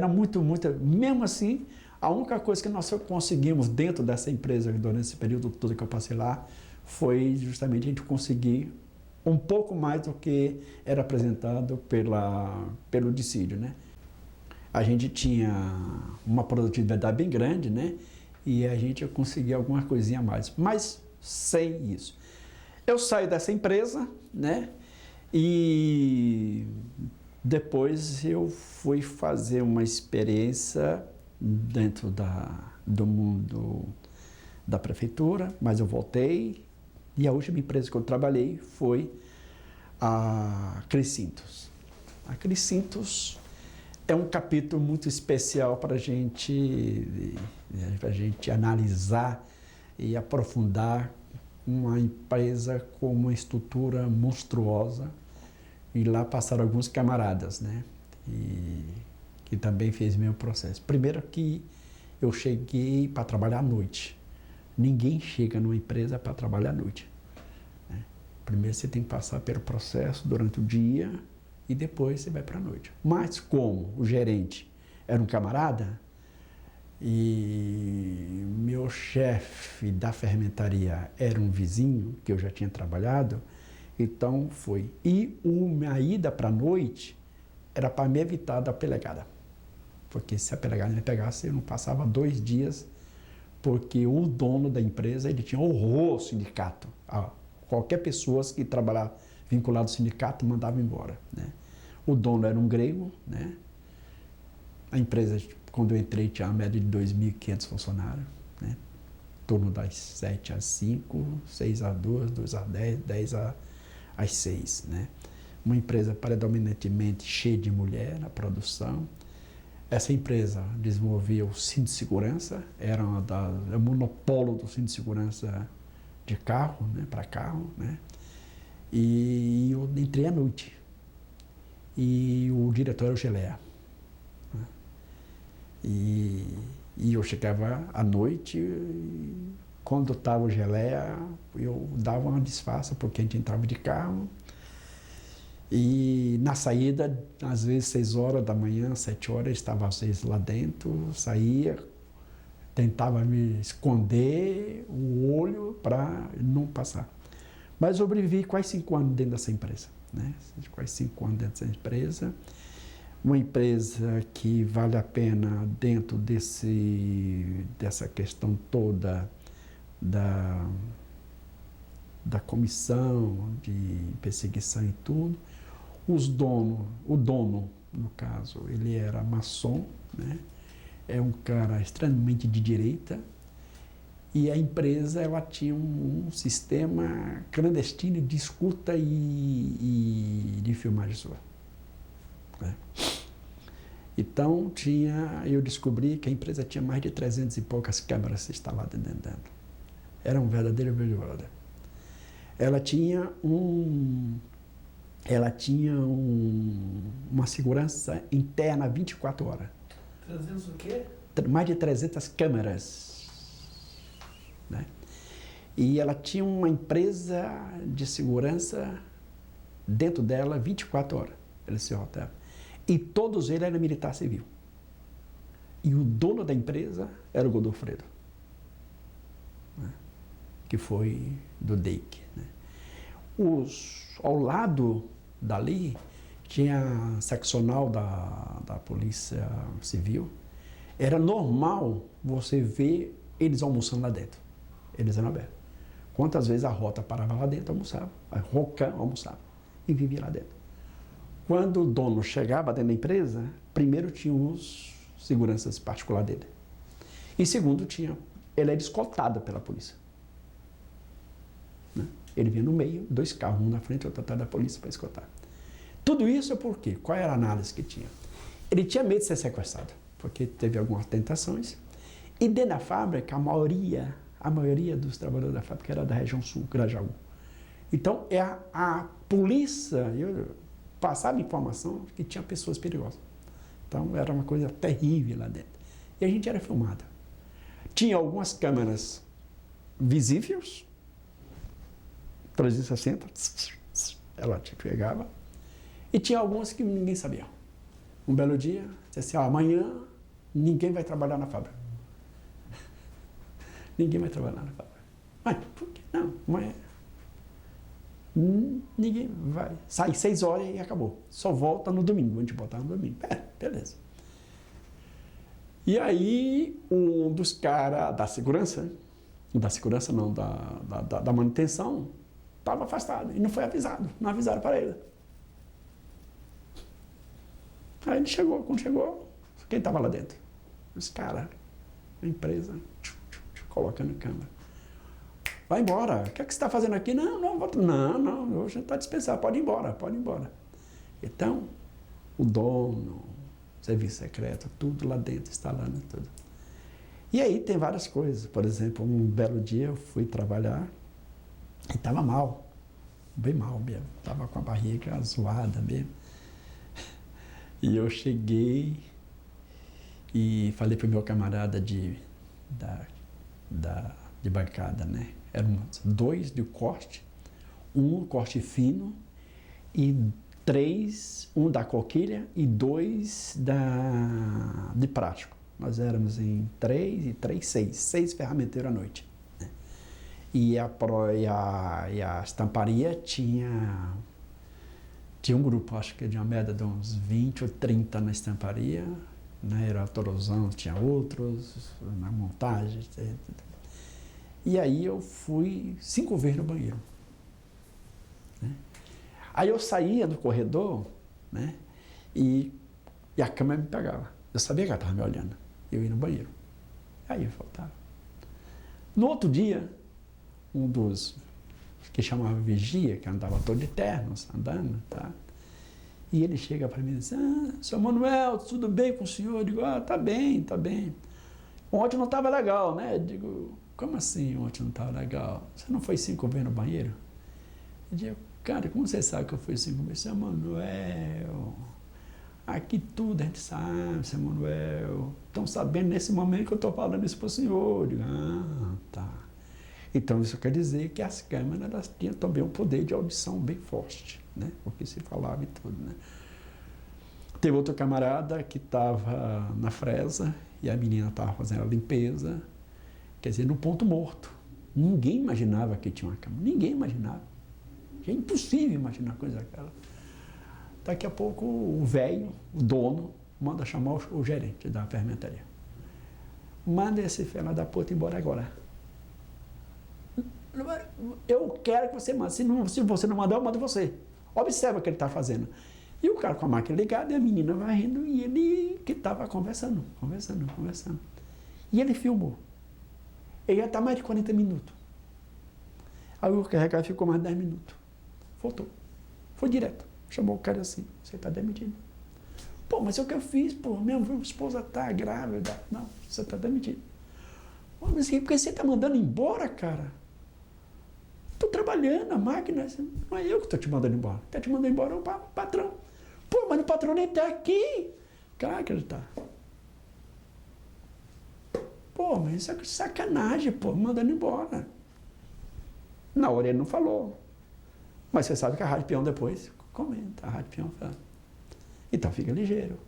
muito. Mesmo assim, a única coisa que nós conseguimos dentro dessa empresa, durante esse período todo que eu passei lá, foi justamente a gente conseguir um pouco mais do que era apresentado pelo dissídio, né? a gente tinha uma produtividade bem grande, né? E a gente conseguia alguma coisinha a mais, mas sem isso. Eu saí dessa empresa, né? E depois eu fui fazer uma experiência dentro do mundo da prefeitura, mas eu voltei e a última empresa que eu trabalhei foi a Cricintos. A Cricintos é um capítulo muito especial para a gente analisar e aprofundar uma empresa com uma estrutura monstruosa. E lá passaram alguns camaradas, né? E que também fez o mesmo processo. Primeiro que eu cheguei para trabalhar à noite. Ninguém chega numa empresa para trabalhar à noite, né? Primeiro você tem que passar pelo processo durante o dia e depois você vai para a noite. Mas como o gerente era um camarada e meu chefe da fermentaria era um vizinho que eu já tinha trabalhado, então foi. E a ida para a noite era para me evitar da pelegada. Porque se a pelegada me pegasse, eu não passava 2 dias, porque o dono da empresa, ele tinha horror ao sindicato. Qualquer pessoa que trabalhava vinculado ao sindicato mandava embora, né? O dono era um grego, né? A empresa, quando eu entrei, tinha uma média de 2.500 funcionários, né? Em torno das 7 às 5, 6 às 2, 2 às 10, 10 às 6, né? Uma empresa predominantemente cheia de mulher na produção. Essa empresa desenvolvia o cinto de segurança, era o monopólio do cinto de segurança de carro, né? Para carro, né? E eu entrei à noite. E o diretor era o Geleia, né? E eu chegava à noite, e quando estava o Geleia, eu dava uma disfarça, porque a gente entrava de carro. E na saída, às vezes 6 horas da manhã, 7 horas, estava às vezes lá dentro, saía, tentava me esconder o olho para não passar. Mas eu sobrevivi quase 5 anos dentro dessa empresa, né? Quase 5 anos dentro dessa empresa. Uma empresa que vale a pena dentro dessa questão toda da comissão de perseguição e tudo. O dono, no caso, ele era maçom, né? É um cara extremamente de direita, e a empresa ela tinha um sistema clandestino de escuta e de filmagem sua, né? Então eu descobri que a empresa tinha mais de 300 e poucas câmeras instaladas dentro. Era um verdadeiro Big Brother. Ela tinha uma segurança interna 24 horas. 300 o quê? Mais de 300 câmeras, né? E ela tinha uma empresa de segurança dentro dela 24 horas, esse hotel. E todos eles eram militar civil. E o dono da empresa era o Godofredo, né? Que foi do DEIC, né? Ao lado dali tinha a seccional da Polícia Civil. Era normal você ver eles almoçando lá dentro. Eles eram abertos. Quantas vezes a Rota parava lá dentro, almoçava. A Rocan almoçava e vivia lá dentro. Quando o dono chegava dentro da empresa, primeiro tinha os seguranças particulares dele. E segundo, ele era escoltado pela polícia, né? Ele vinha no meio, 2 carros, um na frente e outro atrás da polícia para escoltar. Tudo isso é por quê? Qual era a análise que tinha? Ele tinha medo de ser sequestrado, porque teve algumas tentações. E dentro da fábrica, a maioria dos trabalhadores da fábrica era da região sul, Grajaú. Então, a polícia passava informação que tinha pessoas perigosas. Então, era uma coisa terrível lá dentro. E a gente era filmado. Tinha algumas câmeras visíveis, 360, ela te pegava. E tinha algumas que ninguém sabia. Um belo dia, disse assim, amanhã ninguém vai trabalhar na fábrica. Ninguém vai trabalhar na fábrica. Mas por que não? Amanhã ninguém vai. Sai 6 horas e acabou. Só volta no domingo. A gente botar no domingo. Beleza. E aí, um dos caras da segurança não, da manutenção, estava afastado e não foi avisado, não avisaram para ele. Aí ele chegou, quando chegou, quem estava lá dentro? Os caras, a empresa, colocando a câmera. Vai embora, o que é que você está fazendo aqui? Não, hoje está dispensado, pode ir embora, pode ir embora. Então, o dono, serviço secreto, tudo lá dentro, instalando tudo. E aí tem várias coisas. Por exemplo, um belo dia eu fui trabalhar e estava mal, bem mal mesmo. Estava com a barriga zoada mesmo. E eu cheguei e falei para o meu camarada de bancada, né? Eram 2 de corte, um corte fino e 3, um da coquilha e 2 de prático. Nós éramos em 3 e 3, 6 ferramenteiros à noite. Né? E a estamparia tinha um grupo, acho que de uma média de uns 20 ou 30 na estamparia, né? Era Torozão, tinha outros, na montagem, etc. E aí eu fui 5 vezes no banheiro. Né? Aí eu saía do corredor, né? E a câmera me pegava. Eu sabia que ela estava me olhando. Eu ia no banheiro. Aí eu faltava. No outro dia, um dos que chamava vigia, que andava todo de ternos, andando, tá? E ele chega para mim e diz, seu Manuel, tudo bem com o senhor? Eu digo, tá bem, tá bem. Ontem não estava legal, né? Eu digo, como assim ontem não estava legal? Você não foi 5 vezes no banheiro? Eu digo, cara, como você sabe que eu fui 5 vezes? Seu Manuel, aqui tudo a gente sabe, seu Manuel. Estão sabendo nesse momento que eu estou falando isso para o senhor. Eu digo, tá. Então isso quer dizer que as câmeras elas tinham também um poder de audição bem forte, né? Porque se falava e tudo, né? Teve outro camarada que estava na fresa e a menina estava fazendo a limpeza, quer dizer, no ponto morto. Ninguém imaginava que tinha uma câmera, ninguém imaginava. É impossível imaginar coisa daquela. Daqui a pouco o velho, o dono, manda chamar o gerente da fermentaria. Manda esse filho da puta embora agora. Eu quero que você mande. Se você não mandar, eu mando você. Observa o que ele está fazendo. E o cara com a máquina ligada e a menina vai rindo e ele que estava conversando. E ele filmou. Ele já está mais de 40 minutos. Aí o carregado ficou mais de 10 minutos. Voltou. Foi direto. Chamou o cara assim, você está demitido. Pô, mas é o que eu fiz, pô. Minha esposa está grávida. Não, você está demitido. Pô, mas por que você está mandando embora, cara? Estou trabalhando, a máquina, não é eu que estou te mandando embora. Está te mandando embora o patrão. Pô, mas o patrão nem está aqui. Claro que ele está. Pô, mas isso é sacanagem, pô, mandando embora. Na hora ele não falou. Mas você sabe que a Rádio Peão depois comenta, a Rádio Peão fala. Então fica ligeiro.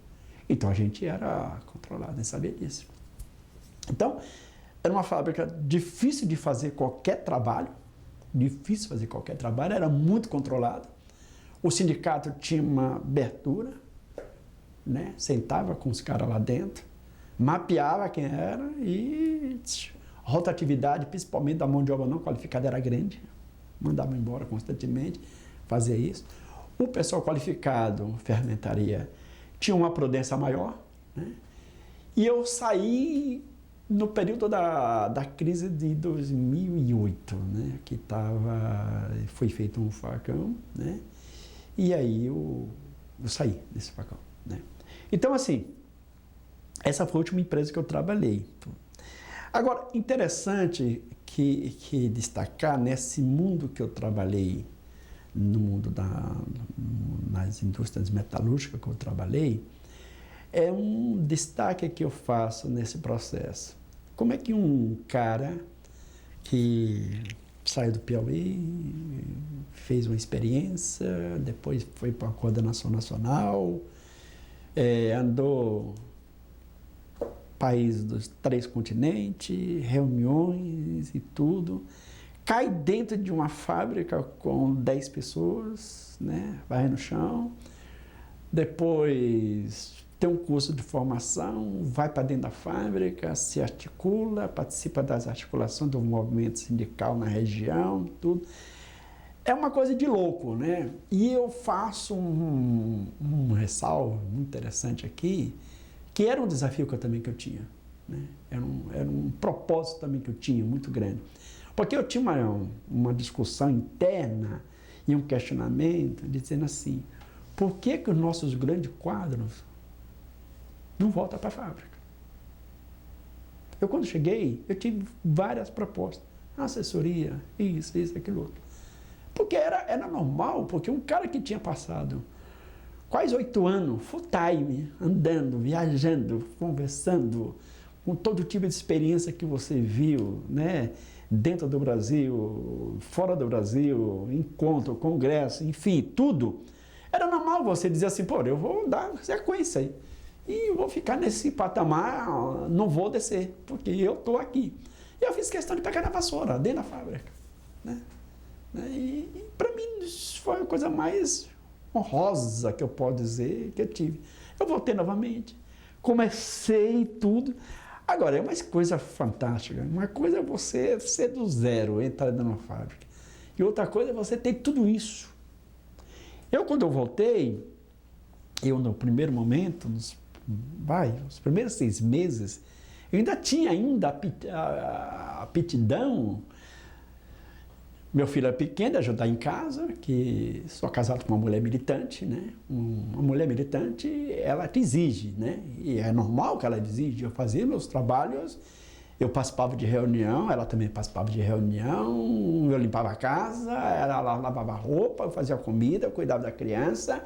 Então a gente era controlado, nem sabia disso. Então, era uma fábrica difícil de fazer qualquer trabalho, era muito controlado. O sindicato tinha uma abertura, né? Sentava com os caras lá dentro, mapeava quem era e a rotatividade, principalmente da mão de obra não qualificada, era grande. Mandava embora constantemente, fazia isso. O pessoal qualificado, fermentaria, tinha uma prudência maior, né? E eu saí no período da crise de 2008, né? Que foi feito um facão, né? E aí eu saí desse facão, né? Então, assim, essa foi a última empresa que eu trabalhei. Agora, interessante que destacar nesse mundo que eu trabalhei, no mundo nas indústrias metalúrgicas que eu trabalhei, é um destaque que eu faço nesse processo. Como é que um cara que saiu do Piauí, fez uma experiência, depois foi para a coordenação nacional, andou países dos 3 continentes, reuniões e tudo, cai dentro de uma fábrica com 10 pessoas, né? Vai no chão, depois tem um curso de formação, vai para dentro da fábrica, se articula, participa das articulações do movimento sindical na região, tudo. É uma coisa de louco, né? E eu faço um ressalvo muito interessante aqui, que era um desafio que eu tinha, né? Era um propósito também que eu tinha, muito grande. Porque eu tinha uma discussão interna e um questionamento dizendo assim, por que os nossos grandes quadros não voltam para a fábrica? Eu, quando cheguei, eu tive várias propostas, assessoria, isso, aquilo outro. Porque era normal, porque um cara que tinha passado quase 8 anos, full time, andando, viajando, conversando, com todo tipo de experiência que você viu, né? Dentro do Brasil, fora do Brasil, encontro, congresso, enfim, tudo. Era normal você dizer assim, pô, eu vou dar sequência aí. E vou ficar nesse patamar, não vou descer, porque eu estou aqui. E eu fiz questão de pegar na vassoura, dentro da fábrica, né? E para mim isso foi a coisa mais honrosa que eu posso dizer que eu tive. Eu voltei novamente, comecei tudo. Agora, é uma coisa fantástica. Uma coisa é você ser do zero, entrar dentro de uma fábrica. E outra coisa é você ter tudo isso. Quando eu voltei, no primeiro momento, os primeiros 6 meses, eu ainda tinha a aptidão. Meu filho é pequeno, de ajudar em casa, que sou casado com uma mulher militante, né? Uma mulher militante, ela te exige, né? E é normal que ela exige. Eu fazia meus trabalhos, eu participava de reunião, ela também participava de reunião, eu limpava a casa, ela lavava a roupa, eu fazia a comida, eu cuidava da criança,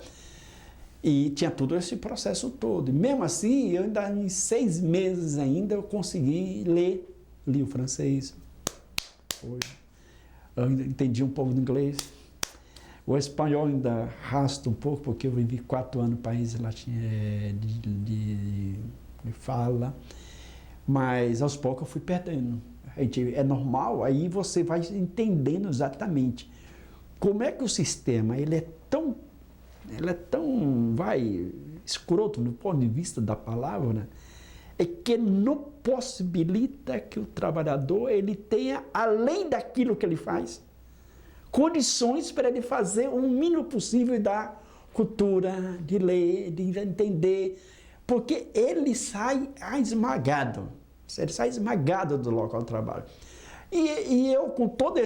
e tinha todo esse processo todo. E mesmo assim, eu ainda em 6 meses ainda, eu consegui li o francês. Eu ainda entendi um pouco de inglês. O espanhol ainda arrasta um pouco, porque eu vivi 4 anos no país de fala. Mas aos poucos eu fui perdendo. É normal, aí você vai entendendo exatamente como é que o sistema ele é tão escroto do ponto de vista da palavra, é que não possibilita que o trabalhador ele tenha, além daquilo que ele faz, condições para ele fazer o mínimo possível da cultura, de ler, de entender, porque ele sai esmagado do local de trabalho. E eu, com toda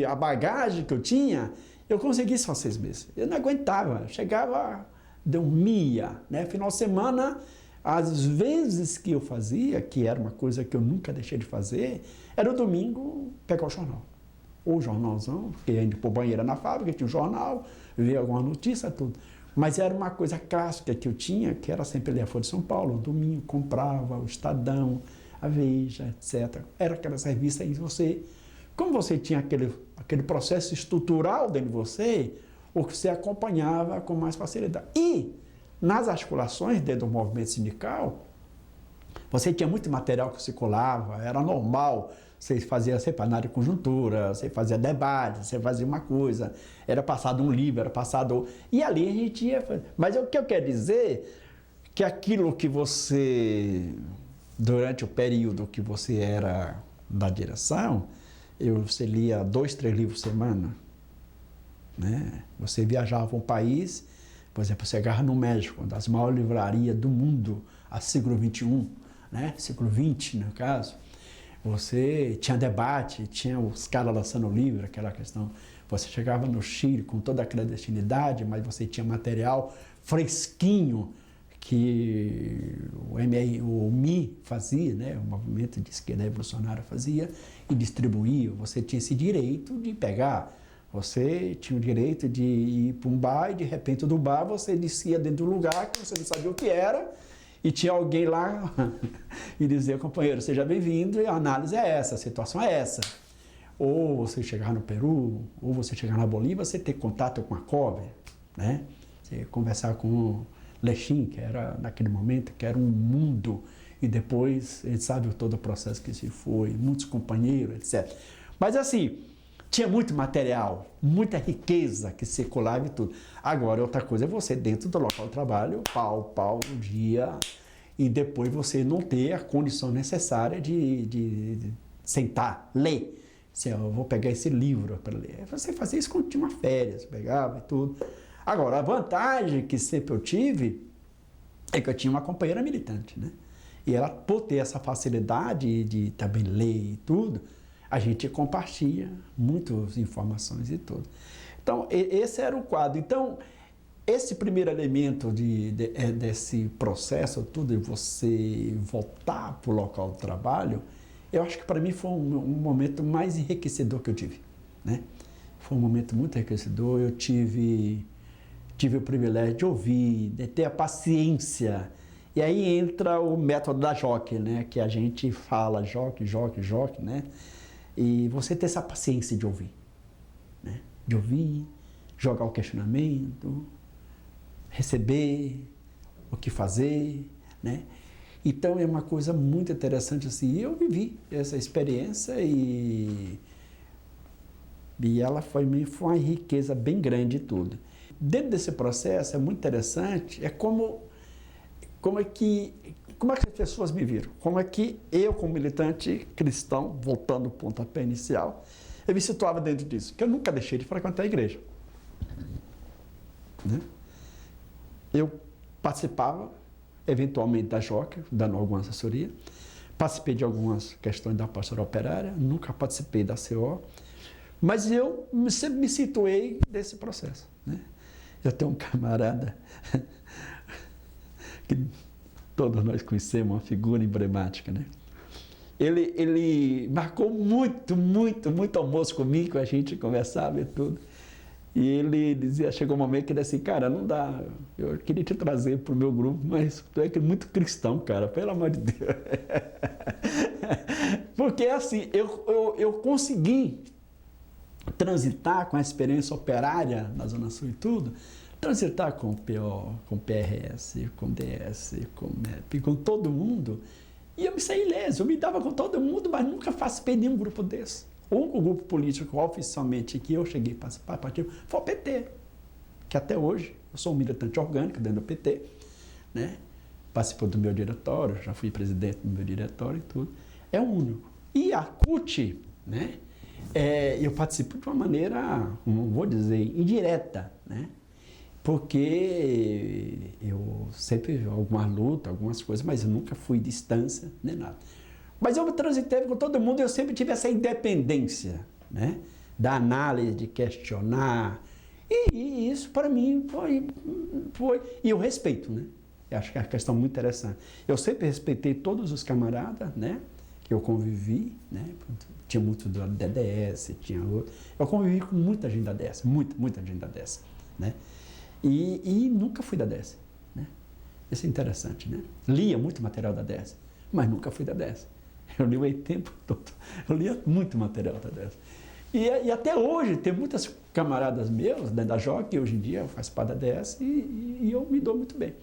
a bagagem que eu tinha, eu consegui só 6 meses. Eu não aguentava, chegava, dormia, né? Final de semana, às vezes que eu fazia, que era uma coisa que eu nunca deixei de fazer, era o domingo pegar o jornal. Ou o jornalzão, porque ia indo para o banheiro na fábrica, tinha um jornal, ver alguma notícia, tudo. Mas era uma coisa clássica que eu tinha, que era sempre ler a Folha de São Paulo, domingo comprava o Estadão, a Veja, etc. Era aquelas revistas aí, como você tinha aquele processo estrutural dentro de você, o que você acompanhava com mais facilidade. E nas articulações dentro do movimento sindical, você tinha muito material que circulava, era normal, você fazia seminário de conjuntura, você fazia debate, você fazia uma coisa, era passado um livro, era passado... E ali a gente ia... Mas o que eu quero dizer que aquilo que você, durante o período que você era da direção, você lia 2, 3 livros por semana, né? Você viajava para um país, por exemplo, você agarra no México, uma das maiores livrarias do mundo, a século XXI, né? Século XX, no caso. Você tinha debate, tinha os caras lançando livro, aquela questão. Você chegava no Chile com toda a clandestinidade, mas você tinha material fresquinho que o MI fazia, né? O Movimento de Esquerda Revolucionária fazia e distribuía. Você tinha esse direito de pegar. Você tinha o direito de ir para um bar e, de repente, do bar você descia dentro do lugar que você não sabia o que era e tinha alguém lá e dizia, companheiro, seja bem-vindo e a análise é essa, a situação é essa. Ou você chegar no Peru, ou você chegar na Bolívia, você ter contato com a COVE, né? Você conversar com o Lechim, que era, naquele momento, que era um mundo, e depois, ele sabe todo o processo que se foi, muitos companheiros, etc. Mas assim, Tinha muito material, muita riqueza que circulava e tudo. Agora, outra coisa é você, dentro do local de trabalho, pau, um dia, e depois você não ter a condição necessária de sentar, ler. Assim, eu vou pegar esse livro para ler. Você fazia isso quando tinha uma férias, pegava e tudo. Agora, a vantagem que sempre eu tive é que eu tinha uma companheira militante, né? E ela, por ter essa facilidade de também ler e tudo, a gente compartilha muitas informações e tudo. Então, esse era o quadro. Então, esse primeiro elemento desse processo, tudo, de você voltar para o local de trabalho, eu acho que para mim foi um momento mais enriquecedor que eu tive, né? Foi um momento muito enriquecedor. Eu tive o privilégio de ouvir, de ter a paciência. E aí entra o método da JOC, né? Que a gente fala JOC, né? E você ter essa paciência de ouvir, né? De ouvir, jogar o questionamento, receber, o que fazer, né? Então é uma coisa muito interessante assim. Eu vivi essa experiência e ela foi uma riqueza bem grande e tudo. Dentro desse processo é muito interessante, é como é que as pessoas me viram, como é que eu, como militante cristão, voltando ao pontapé inicial, eu me situava dentro disso, que eu nunca deixei de frequentar a igreja, né? Eu participava, eventualmente, da JOC, dando alguma assessoria, participei de algumas questões da pastoral operária, nunca participei da CO, mas eu sempre me situei nesse processo, né? Eu tenho um camarada que todos nós conhecemos, uma figura emblemática, né? Ele marcou muito almoço comigo, a gente conversava e tudo. E ele dizia, chegou um momento que ele disse assim, cara, não dá, eu queria te trazer para o meu grupo, mas tu é muito cristão, cara, pelo amor de Deus. Porque assim, eu consegui transitar com a experiência operária na Zona Sul e tudo, transitar com o PO, com o PRS, com o DS, com o MEP, com todo mundo, e eu me saí ileso, eu me dava com todo mundo, mas nunca participei de nenhum grupo desse. O único grupo político oficialmente que eu cheguei a participar foi o PT, que até hoje eu sou um militante orgânico dentro do PT, né? Participou do meu diretório, já fui presidente do meu diretório e tudo, é o único. E a CUT, né? Eu participo de uma maneira, não vou dizer, indireta, né? Porque eu sempre algumas lutas, algumas coisas, mas eu nunca fui distância, nem nada. Mas eu transitei com todo mundo, eu sempre tive essa independência, né? Da análise, de questionar. E isso, para mim, foi... E o respeito, né? Eu acho que é uma questão muito interessante. Eu sempre respeitei todos os camaradas, né? Que eu convivi, né? Tinha muito da DDS, tinha outro. Eu convivi com muita gente da DS, muita gente da DS, né? E nunca fui da DS, né? Isso é interessante, né? Lia muito material da DS, mas nunca fui da DS. Eu li o tempo todo, eu lia muito material da DS. E até hoje tem muitas camaradas meus, né, da JOC, que hoje em dia faz parte da DS, e eu me dou muito bem.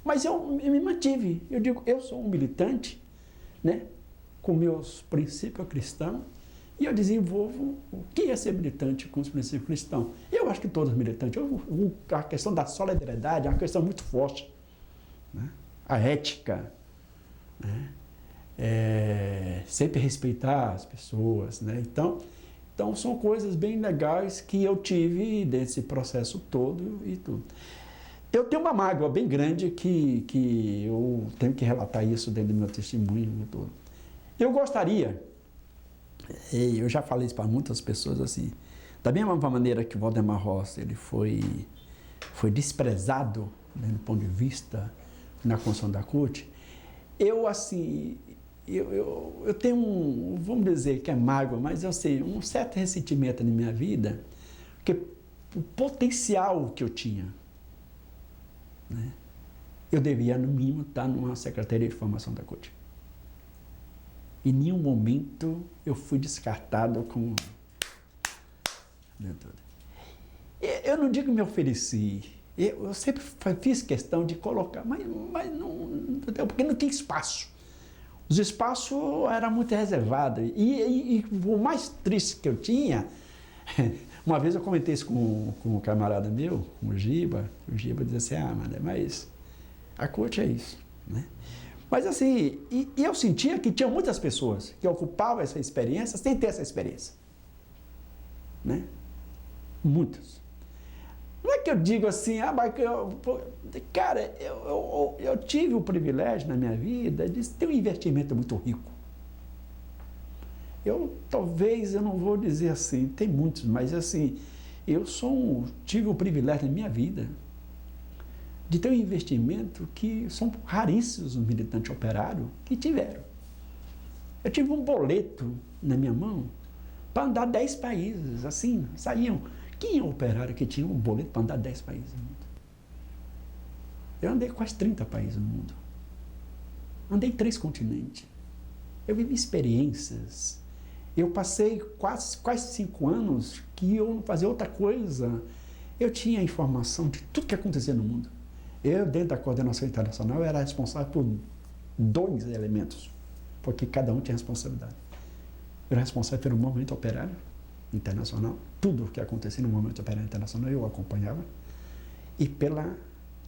Mas eu me mantive, eu digo, eu sou um militante, né? Com meus princípios cristãos, e eu desenvolvo o que é ser militante com os princípios cristãos. Eu acho que todos os militantes, a questão da solidariedade é uma questão muito forte, né? A ética, né? Sempre respeitar as pessoas, né? Então são coisas bem legais que eu tive desse processo todo e tudo. Eu tenho uma mágoa bem grande que eu tenho que relatar isso dentro do meu testemunho e tudo. Eu gostaria, eu já falei isso para muitas pessoas assim, da mesma maneira que o Waldemar Rossi ele foi desprezado, né, do ponto de vista na construção da CUT, eu assim, eu tenho vamos dizer que é mágoa, mas eu sei, um certo ressentimento na minha vida, porque o potencial que eu tinha, né, eu devia no mínimo estar numa Secretaria de Formação da CUT. Em nenhum momento eu fui descartado com... Eu não digo que me ofereci, eu sempre fiz questão de colocar, mas não, porque não tinha espaço. Os espaços eram muito reservados. E o mais triste que eu tinha Uma vez eu comentei isso com um camarada meu, com o Giba disse assim, mano, mas a coach é isso, né? Mas assim, e eu sentia que tinha muitas pessoas que ocupavam essa experiência sem ter essa experiência, né? Muitas. Não é que eu digo assim, mas cara, eu tive o privilégio na minha vida de ter um investimento muito rico. Talvez, eu não vou dizer assim, tem muitos, mas assim, tive o privilégio na minha vida de ter um investimento que são raríssimos os militantes operários que tiveram. Eu tive um boleto na minha mão para andar 10 países, assim, saíam. Quem é operário que tinha um boleto para andar 10 países no mundo? Eu andei quase 30 países no mundo. Andei 3 continentes. Eu vivi experiências. Eu passei quase 5 anos que eu não fazia outra coisa. Eu tinha informação de tudo que acontecia no mundo. Eu, dentro da coordenação internacional, era responsável por 2 elementos, porque cada um tinha responsabilidade. Eu era responsável pelo movimento operário internacional, tudo o que acontecia no movimento operário internacional eu acompanhava, e pela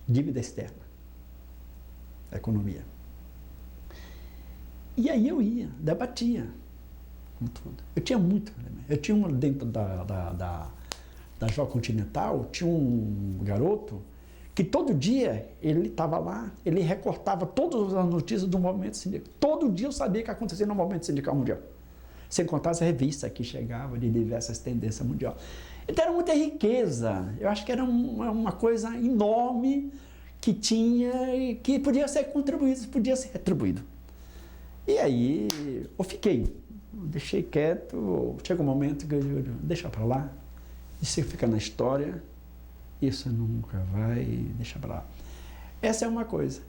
dívida externa, a economia. E aí eu ia, debatia com tudo. Eu tinha muito. Eu tinha dentro da Jockey Continental, tinha um garoto que todo dia ele estava lá, ele recortava todas as notícias do movimento sindical. Todo dia eu sabia o que acontecia no movimento sindical mundial. Sem contar as revistas que chegavam de diversas tendências mundiais. Então era muita riqueza. Eu acho que era uma coisa enorme que tinha e que podia ser contribuído, podia ser retribuído. E aí eu fiquei, deixei quieto, chega um momento que eu digo, deixa para lá, isso fica na história, isso nunca vai, deixa para lá. Essa é uma coisa.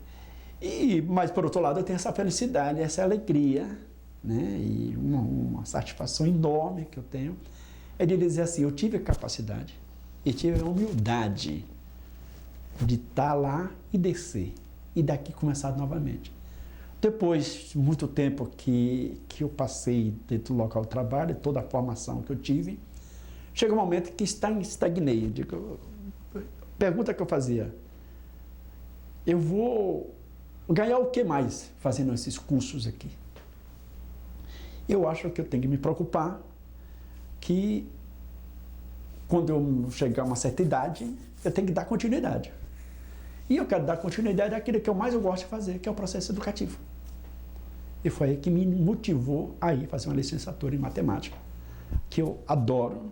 Mas por outro lado eu tenho essa felicidade, essa alegria, né? E uma satisfação enorme que eu tenho, é de dizer assim, eu tive a capacidade e tive a humildade de estar lá e descer, e daqui começar novamente. Depois de muito tempo que eu passei dentro do local de trabalho, toda a formação que eu tive, chega um momento que estagnei. Pergunta que eu fazia, eu vou ganhar o que mais fazendo esses cursos aqui? Eu acho que eu tenho que me preocupar que quando eu chegar a uma certa idade, eu tenho que dar continuidade. E eu quero dar continuidade àquilo que eu mais gosto de fazer, que é o processo educativo. E foi aí que me motivou a ir fazer uma licenciatura em matemática, que eu adoro.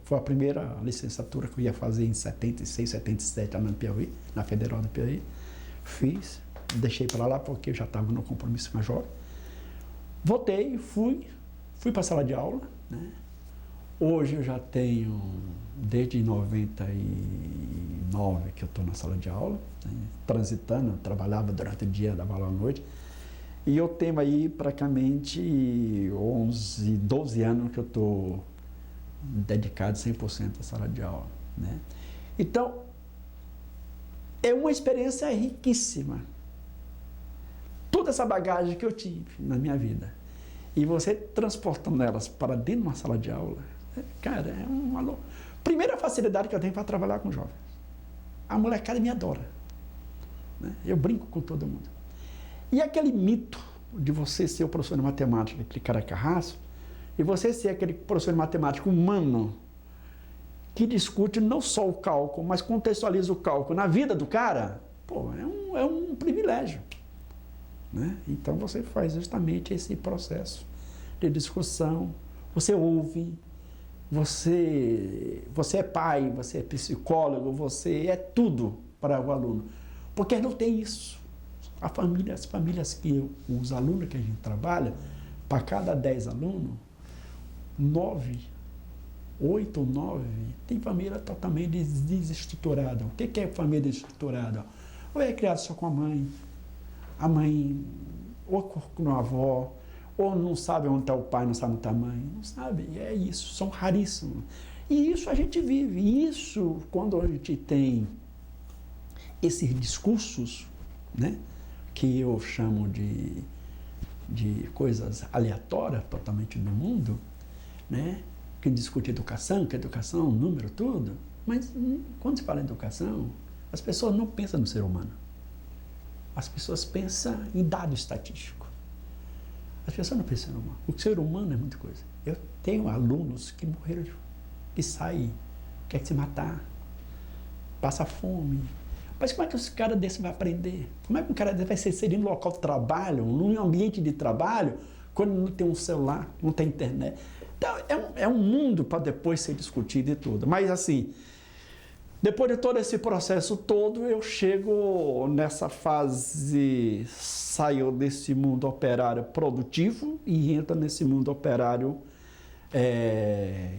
Foi a primeira licenciatura que eu ia fazer em 76, 77, lá no Piauí, na Federal do Piauí. Fiz, deixei para lá porque eu já estava no compromisso maior. Voltei, fui para a sala de aula, né? Hoje eu já tenho, desde 99 que eu estou na sala de aula, né? Transitando, eu trabalhava durante o dia, dava aula à noite. E eu tenho aí praticamente 11, 12 anos que eu estou dedicado 100% à sala de aula, né? Então, é uma experiência riquíssima. Toda essa bagagem que eu tive na minha vida, e você transportando elas para dentro de uma sala de aula, cara, é um valor. Primeira facilidade que eu tenho para trabalhar com jovens. A molecada me adora, né? Eu brinco com todo mundo. E aquele mito de você ser o professor de matemática, aquele cara carrasco, e você ser aquele professor de matemática humano, que discute não só o cálculo, mas contextualiza o cálculo na vida do cara, pô, é um privilégio, né? Então você faz justamente esse processo de discussão, você ouve, você é pai, você é psicólogo, você é tudo para o aluno, porque não tem isso. As famílias os alunos que a gente trabalha, para cada 10 alunos, 8 ou 9, tem família totalmente desestruturada. O que é família desestruturada? Ou é criado só com a mãe ou com a avó, ou não sabe onde está o pai, não sabe onde está a mãe, não sabe, é isso, são raríssimos. E isso a gente vive, e isso, quando a gente tem esses discursos, né, que eu chamo de coisas aleatórias totalmente do mundo, né, que discute educação, que educação é um número, tudo. Mas quando se fala em educação, as pessoas não pensam no ser humano. As pessoas pensam em dado estatístico. As pessoas não pensam no humano. O ser humano é muita coisa. Eu tenho alunos que morreram, que saem, querem se matar, passa fome. Mas como é que os caras desse vão aprender? Como é que um cara desse vai ser inserido no local de trabalho, num ambiente de trabalho, quando não tem um celular, não tem internet? Então, é um mundo para depois ser discutido e tudo. Mas assim, depois de todo esse processo todo, eu chego nessa fase, saio desse mundo operário produtivo e entro nesse mundo operário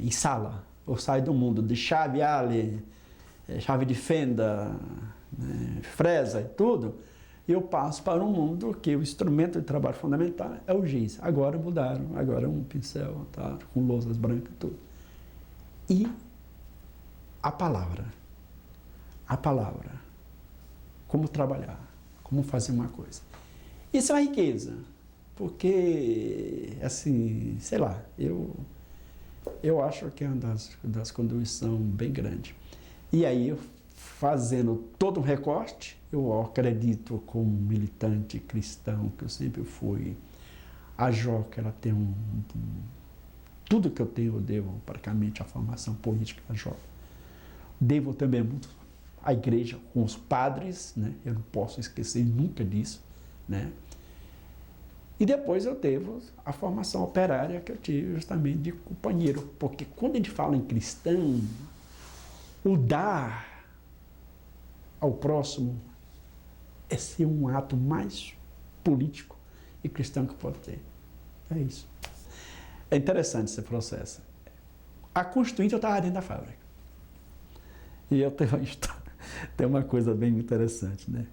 em sala. Eu saio do mundo de chave Allen, chave de fenda, né, fresa e tudo, e eu passo para um mundo que o instrumento de trabalho fundamental é o giz. Agora mudaram, agora é um pincel, tá, com lousas brancas e tudo. E a palavra, como trabalhar, como fazer uma coisa. Isso é uma riqueza, porque, assim, sei lá, eu acho que é uma das contribuições bem grande. E aí, fazendo todo um recorte, eu acredito como militante cristão que eu sempre fui, a JOC, ela tem tudo que eu tenho, eu devo praticamente a formação política da JOC. Devo também muito à igreja, com os padres, né? Eu não posso esquecer nunca disso, né? E depois eu devo a formação operária que eu tive justamente de companheiro, porque quando a gente fala em cristão, o dar ao próximo é ser um ato mais político e cristão que pode ter. É isso. É interessante esse processo. A Constituinte eu estava dentro da fábrica. E eu tenho uma coisa bem interessante, né?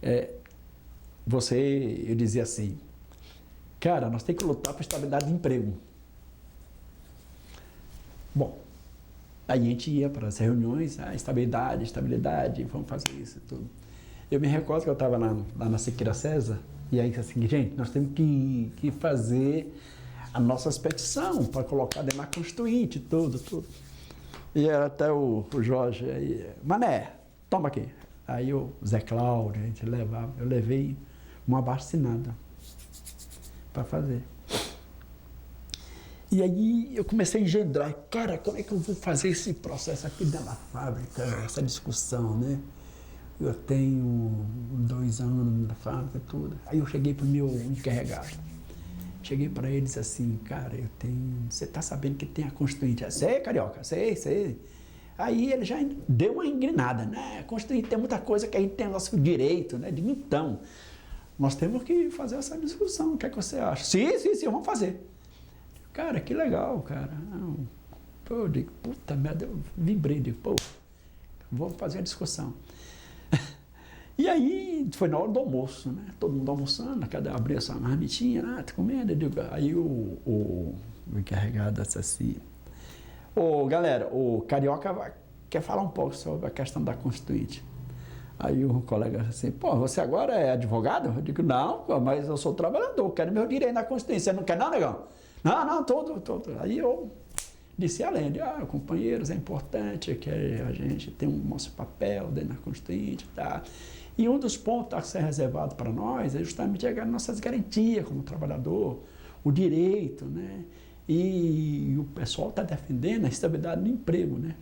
Eu dizia assim, cara, nós temos que lutar por estabilidade de emprego. Bom, aí a gente ia para as reuniões, estabilidade, vamos fazer isso e tudo. Eu me recordo que eu estava lá na Siqueira César, e aí assim, gente, nós temos que fazer a nossa petição para colocar dentro da Constituinte, tudo. E era até o Jorge, aí, Mané, toma aqui. Aí o Zé Cláudio, a gente levava, eu levei uma abaixo-assinada para fazer. E aí eu comecei a engendrar, cara, como é que eu vou fazer esse processo aqui dentro da fábrica, essa discussão, né? Eu tenho 2 anos na fábrica, tudo. Aí eu cheguei para o meu encarregado. Cheguei para ele e disse assim, cara, você está sabendo que tem a Constituinte? Sei, carioca, sei. Aí ele já deu uma engrenada, né? A Constituinte tem muita coisa que a gente tem nosso direito, né? Digo, então, nós temos que fazer essa discussão, o que é que você acha? Sim, vamos fazer. Cara, que legal, cara. Pô, eu digo, puta merda, eu vibrei, digo, pô, vamos fazer a discussão. E aí, foi na hora do almoço, né? Todo mundo almoçando, cada abria essa marmitinha, tá comendo? Aí o encarregado disse assim, galera, o Carioca quer falar um pouco sobre a questão da Constituinte. Aí o colega disse assim, pô, você agora é advogado? Eu digo, não, mas eu sou trabalhador, quero meu direito na Constituinte. Você não quer não, negão? Não, todo. Aí eu disse além, companheiros, é importante que a gente tenha o nosso papel dentro da Constituinte, tá? E um dos pontos a ser reservado para nós é justamente as nossas garantias como trabalhador, o direito, né? E o pessoal está defendendo a estabilidade do emprego, né?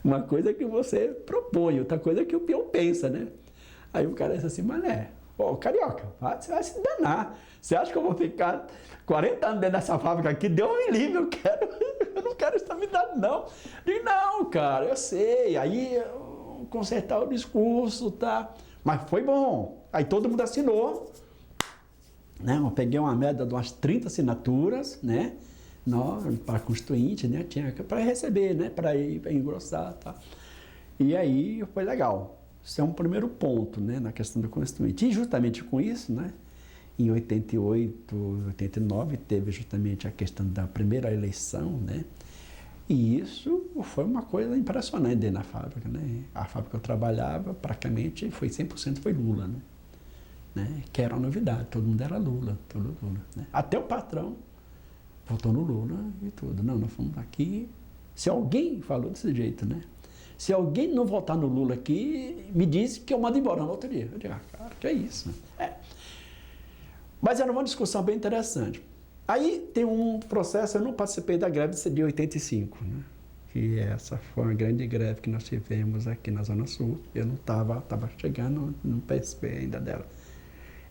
Uma coisa que você propõe, outra coisa que o peão pensa, né? Aí o cara disse assim, Mané, carioca, você vai se danar. Você acha que eu vou ficar 40 anos dentro dessa fábrica aqui? Deus me livre, eu não quero estabilidade, não. Eu digo, não, cara, eu sei. Aí eu consertar o discurso, tá? Mas foi bom. Aí todo mundo assinou. Né? Eu peguei uma média de umas 30 assinaturas, né? Para a Constituinte, né? Tinha para receber, né? Para engrossar, tá? E aí foi legal. Isso é um primeiro ponto, né? Na questão da Constituinte. E justamente com isso, né? Em 88, 89, teve justamente a questão da primeira eleição, né? E isso foi uma coisa impressionante dentro da fábrica, né? A fábrica que eu trabalhava, praticamente, 100% foi Lula, né? Que era uma novidade, todo mundo era Lula, né? Até o patrão votou no Lula e tudo. Não, nós fomos aqui. Se alguém falou desse jeito, né? Se alguém não votar no Lula aqui, me diz que eu mando embora no outro dia. Eu digo, cara, que é isso? Mas era uma discussão bem interessante. Aí tem um processo, eu não participei da greve de 85, né? Que essa foi uma grande greve que nós tivemos aqui na Zona Sul. Eu não estava chegando, não participei ainda dela.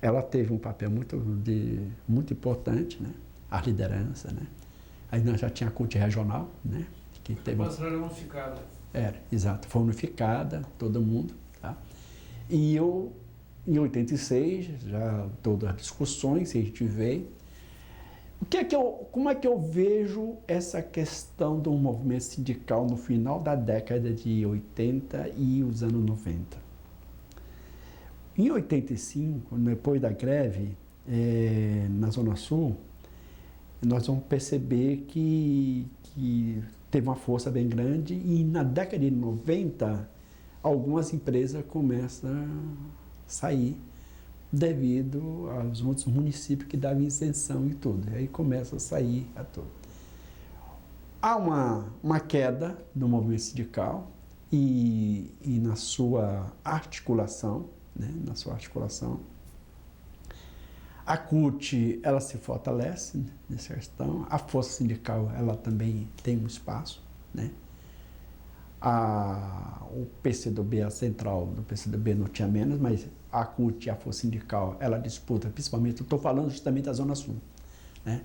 Ela teve um papel muito importante, né? A liderança, né? Aí nós já tinha a CUT regional, né? Que teve... A era unificada. Era, exato. Foi unificada, todo mundo, tá? E eu, em 86, já todas as discussões que a gente veio, como é que eu vejo essa questão do movimento sindical no final da década de 80 e os anos 90? Em 85, depois da greve, na Zona Sul, nós vamos perceber que teve uma força bem grande e na década de 90, algumas empresas começam a sair devido aos outros municípios que davam isenção e tudo. Aí começa a sair a tudo. Há uma queda do movimento sindical e na sua articulação, né? Na sua articulação. A CUT, ela se fortalece nessa questão. A força sindical, ela também tem um espaço, né? O PCdoB, a central do PCdoB não tinha menos, mas a CUT e a força sindical, ela disputa, principalmente, eu estou falando justamente da Zona Sul, né?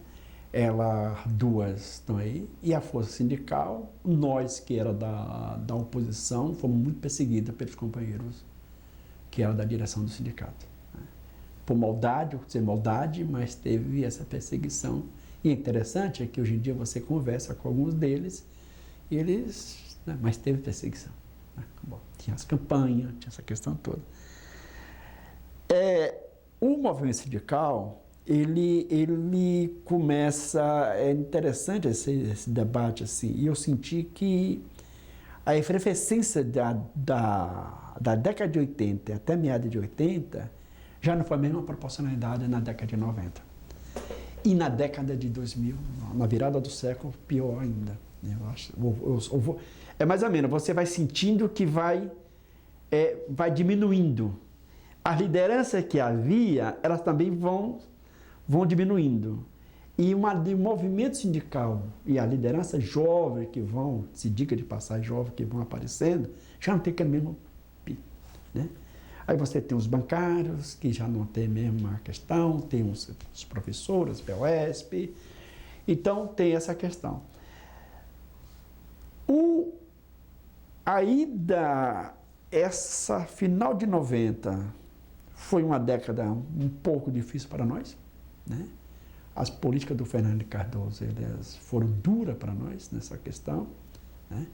Duas estão aí, e a força sindical, nós que era da oposição, fomos muito perseguidos pelos companheiros que eram da direção do sindicato. Né? Por maldade, ou sem maldade, mas teve essa perseguição. E é interessante é que hoje em dia você conversa com alguns deles, e eles... Né, mas teve perseguição. Né? Bom, tinha as campanhas, tinha essa questão toda. O movimento sindical, ele começa... É interessante esse debate, assim, e eu senti que a efervescência da década de 80 até meados de 80 já não foi a mesma proporcionalidade na década de 90. E na década de 2000, na virada do século, pior ainda. Eu acho, é mais ou menos, você vai sentindo que vai diminuindo. As lideranças que havia, elas também vão diminuindo. E o movimento sindical e a liderança jovem que vão, se diga de passagem jovem, que vão aparecendo, já não tem aquele mesmo pico, né? Aí você tem os bancários, que já não tem a mesma questão, tem os professores, POSP, então tem essa questão. Essa final de 90 foi uma década um pouco difícil para nós, né? As políticas do Fernando Cardoso, elas foram duras para nós nessa questão, né?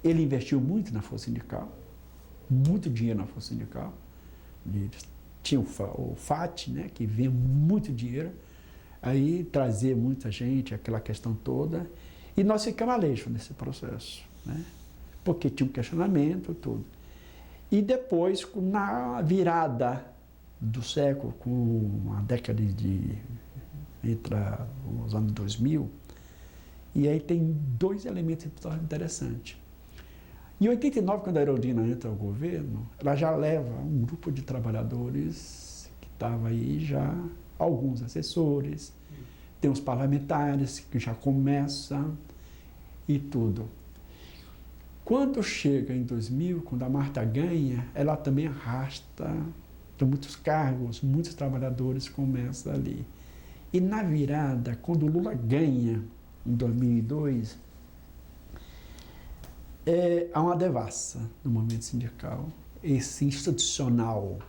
Ele investiu muito na força sindical, muito dinheiro na força sindical. Tinha o FAT, né, que vinha muito dinheiro, aí trazia muita gente, aquela questão toda, e nós ficamos aleixos desse processo, né? Porque tinha um questionamento, tudo. E depois, na virada do século, com a década entre os anos 2000, e aí tem dois elementos interessantes. Em 89, quando a Erundina entra ao governo, ela já leva um grupo de trabalhadores que estava aí já, alguns assessores, tem os parlamentares que já começam e tudo. Quando chega em 2000, quando a Marta ganha, ela também arrasta muitos cargos, muitos trabalhadores começam ali. E na virada, quando o Lula ganha, em 2002, há uma devassa no movimento sindical. Esse institucional,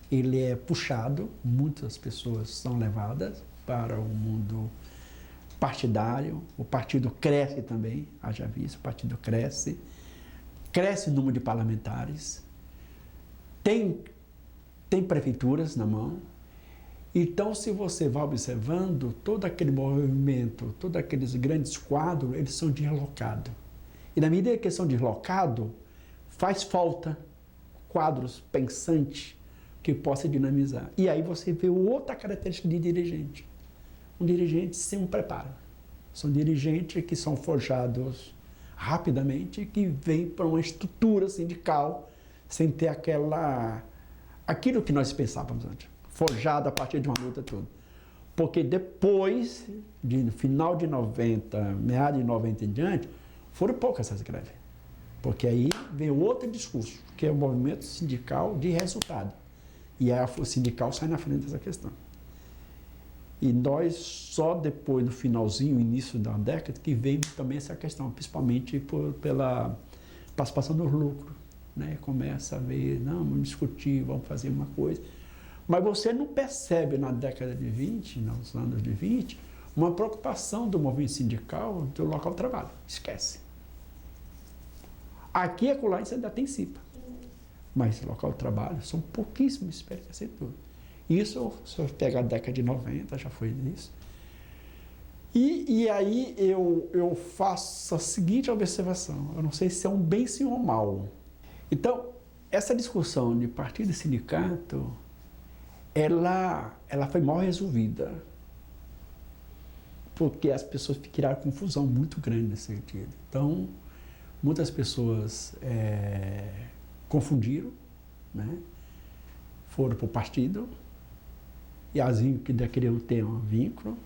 ele é puxado, muitas pessoas são levadas para o mundo partidário, o partido cresce também, haja visto, o partido cresce o número de parlamentares, tem prefeituras na mão. Então, se você vai observando, todo aquele movimento, todos aqueles grandes quadros, eles são deslocados. E na medida que são deslocados, faz falta quadros pensantes que possam dinamizar. E aí você vê outra característica de dirigente. Um dirigente sem um preparo. São dirigentes que são forjados rapidamente, que vêm para uma estrutura sindical sem ter aquilo que nós pensávamos antes, forjado a partir de uma luta tudo. Porque depois, no final de 90, meados de 90 em diante, foram poucas essas greves. Porque aí vem outro discurso, que é o movimento sindical de resultado. E o sindical sai na frente dessa questão. E nós, só depois, no finalzinho, início da década, que veio também essa questão, principalmente pela participação dos lucros. Né? Começa a ver, não, vamos discutir, vamos fazer uma coisa. Mas você não percebe na década de 20, nos anos de 20, uma preocupação do movimento sindical do local de trabalho. Esquece. Aqui e acolá isso ainda tem CIPA. Mas local de trabalho são pouquíssimos experiências em tudo. Isso, se eu pegar a década de 90, já foi isso. E aí eu faço a seguinte observação. Eu não sei se é um bem sim ou mal. Então, essa discussão de partido e sindicato, ela foi mal resolvida. Porque as pessoas criaram confusão muito grande nesse sentido. Então, muitas pessoas confundiram, né? Foram para o partido, e as que queriam ter um vínculo.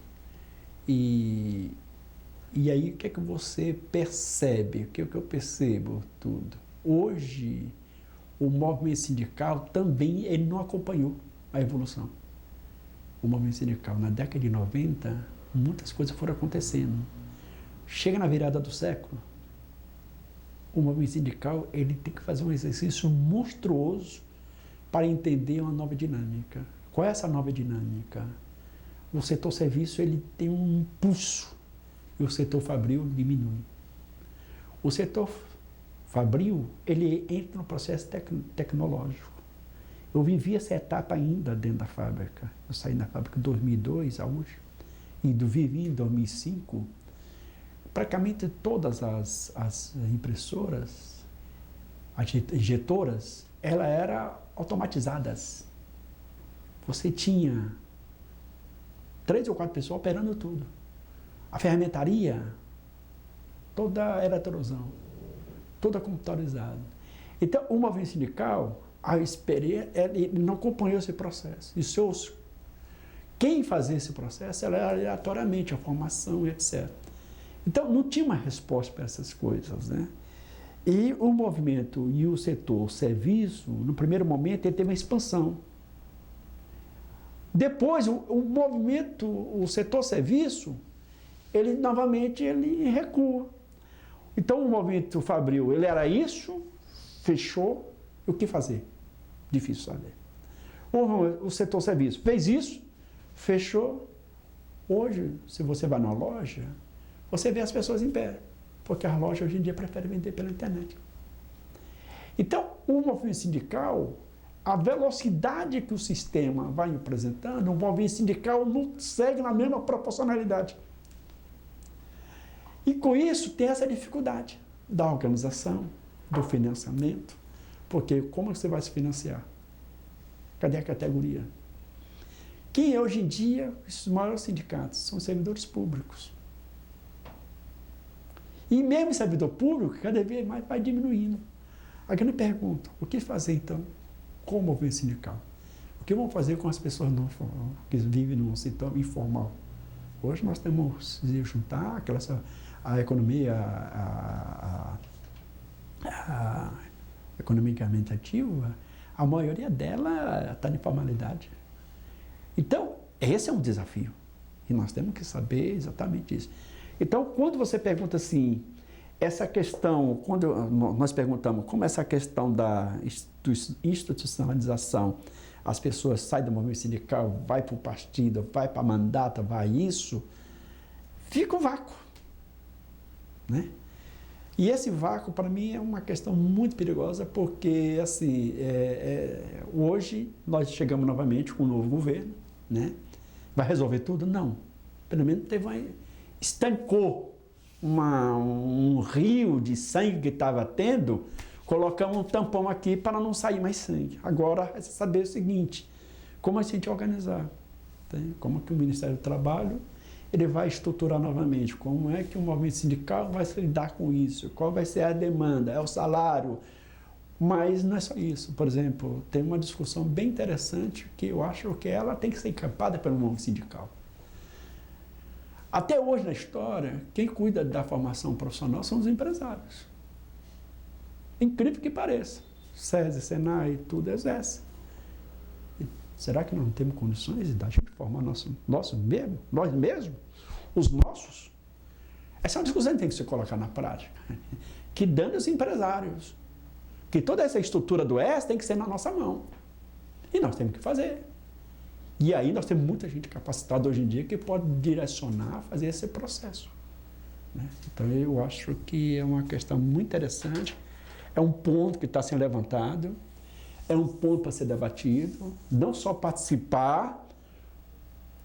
E aí, o que é que você percebe? O que é que eu percebo tudo? Hoje, o movimento sindical também ele não acompanhou a evolução. O movimento sindical, na década de 90, muitas coisas foram acontecendo. Chega na virada do século, o movimento sindical ele tem que fazer um exercício monstruoso para entender uma nova dinâmica. Qual é essa nova dinâmica? O setor serviço ele tem um impulso e o setor fabril diminui. O setor fabril ele entra no processo tecnológico. Eu vivi essa etapa ainda dentro da fábrica. Eu saí da fábrica em 2002 a hoje e vivi em 2005. Praticamente todas as impressoras, as injetoras, elas eram automatizadas. Você tinha 3 ou 4 pessoas operando tudo. A ferramentaria, toda eletrosão, toda computadorizada. Então, o movimento sindical, a experiência, ele não acompanhou esse processo. E quem fazia esse processo era aleatoriamente, a formação, etc. Então, não tinha uma resposta para essas coisas, né? E o movimento e o setor serviço, no primeiro momento, ele teve uma expansão. Depois, o movimento, o setor serviço, ele novamente ele recua. Então, o movimento fabril, ele era isso, fechou, o que fazer? Difícil saber. O setor serviço fez isso, fechou. Hoje, se você vai na loja, você vê as pessoas em pé, porque as lojas hoje em dia preferem vender pela internet. Então, o movimento sindical, a velocidade que o sistema vai apresentando, o movimento sindical não segue na mesma proporcionalidade. E com isso tem essa dificuldade da organização, do financiamento, porque como você vai se financiar? Cadê a categoria? Quem é hoje em dia os maiores sindicatos? São os servidores públicos. E mesmo o servidor público, cada vez mais vai diminuindo. A grande pergunta, o que fazer então com o movimento sindical? O que vamos fazer com as pessoas que vivem no setor informal? Hoje nós temos que juntar a economia economicamente ativa, a maioria dela está de formalidade. Então, esse é um desafio. E nós temos que saber exatamente isso. Então, quando você pergunta assim, essa questão, quando nós perguntamos como essa questão da institucionalização, as pessoas saem do movimento sindical, vai para o partido, vai para a mandata, vai isso, fica um vácuo. Né? E esse vácuo, para mim, é uma questão muito perigosa, porque, assim, hoje nós chegamos novamente com um novo governo, né? Vai resolver tudo? Não. Pelo menos estancou um rio de sangue que estava tendo, colocamos um tampão aqui para não sair mais sangue. Agora, é saber o seguinte, como a gente organizar? Tá? Como que o Ministério do Trabalho ele vai estruturar novamente como é que o movimento sindical vai se lidar com isso, qual vai ser a demanda, é o salário. Mas não é só isso. Por exemplo, tem uma discussão bem interessante que eu acho que ela tem que ser encampada pelo movimento sindical. Até hoje na história, quem cuida da formação profissional são os empresários. Incrível que pareça. SESI, SENAI, tudo exerce. Será que nós não temos condições de a gente formar nós mesmos? Os nossos? Essa é uma discussão que tem que se colocar na prática. Que dando os empresários. Que toda essa estrutura do S tem que ser na nossa mão. E nós temos que fazer. E aí nós temos muita gente capacitada hoje em dia que pode direcionar, fazer esse processo. Né? Então eu acho que é uma questão muito interessante, é um ponto que está sendo levantado, é um ponto para ser debatido, não só participar,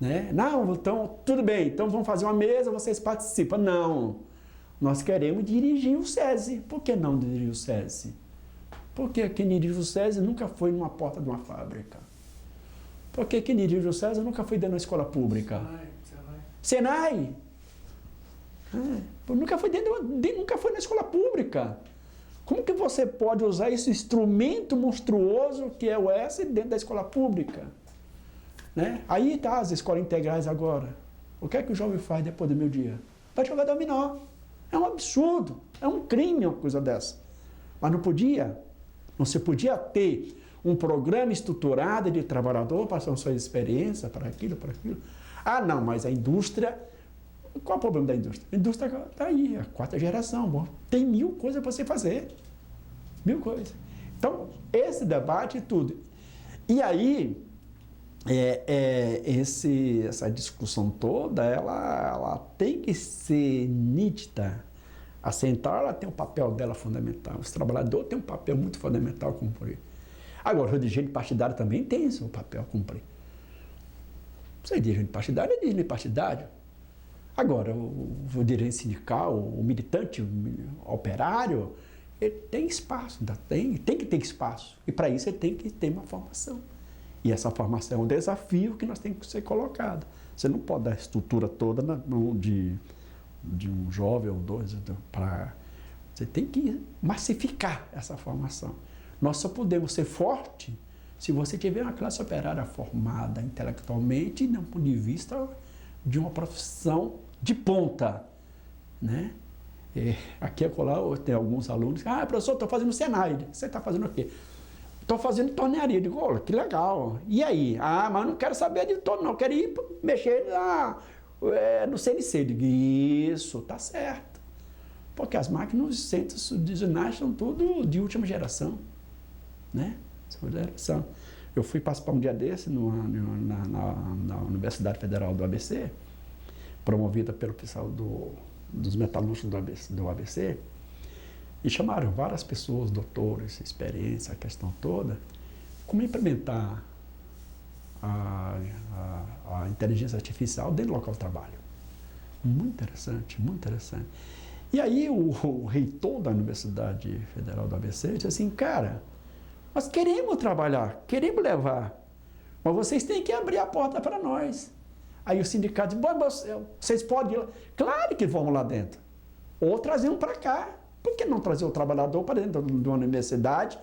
né? Não, então tudo bem, então vamos fazer uma mesa, vocês participam. Não, nós queremos dirigir o SESI. Por que não dirigir o SESI? Porque quem dirige o SESI nunca foi numa porta de uma fábrica. Porque quem dirige o SESI nunca foi dentro da escola pública. Senai. Nunca foi na escola pública. Como que você pode usar esse instrumento monstruoso que é o S dentro da escola pública? Né? Aí tá as escolas integrais agora. O que é que o jovem faz depois do meio-dia? Vai jogar dominó. É um absurdo. É um crime uma coisa dessa. Mas não podia. Não se podia ter um programa estruturado de trabalhador, passando sua experiência para aquilo, para aquilo. Ah, não, mas a indústria... Qual é o problema da indústria? A indústria está aí, a quarta geração. Bom, tem 1000 coisas para você fazer. 1000 coisas. Então, esse debate e tudo. E aí, essa discussão toda, ela tem que ser nítida. A central ela tem um papel dela fundamental. Os trabalhadores têm um papel muito fundamental a cumprir. Agora, o dirigente partidário também tem seu papel a cumprir. Você é dirigente partidário, é dirigente partidário. Agora, o dirigente sindical, o militante, o operário, ele tem espaço, ainda tem que ter espaço. E para isso ele tem que ter uma formação. E essa formação é um desafio que nós temos que ser colocado. Você não pode dar a estrutura toda de um jovem ou dois. Você tem que massificar essa formação. Nós só podemos ser fortes se você tiver uma classe operária formada intelectualmente e, do ponto de vista de uma profissão de ponta. Né? Aqui e acolá tem alguns alunos que, professor, estou fazendo Senai. Você está fazendo o quê? Estou fazendo tornearia. Eu digo, olha, que legal. E aí? Mas eu não quero saber de torno, não. Eu quero ir mexer no CNC. Eu digo, isso, tá certo. Porque as máquinas dos centros de ginástica são tudo de última geração. Né? Eu fui participar um dia desse na Universidade Federal do ABC, promovida pelo pessoal dos metalúrgicos do ABC, e chamaram várias pessoas, doutores, experiência, a questão toda, como implementar a inteligência artificial dentro do local de trabalho. Muito interessante, muito interessante. E aí o reitor da Universidade Federal do ABC disse assim, cara, nós queremos trabalhar, queremos levar, mas vocês têm que abrir a porta para nós. Aí o sindicato diz, vocês podem ir lá. Claro que vamos lá dentro. Ou trazer um para cá. Por que não trazer o trabalhador para dentro de uma universidade,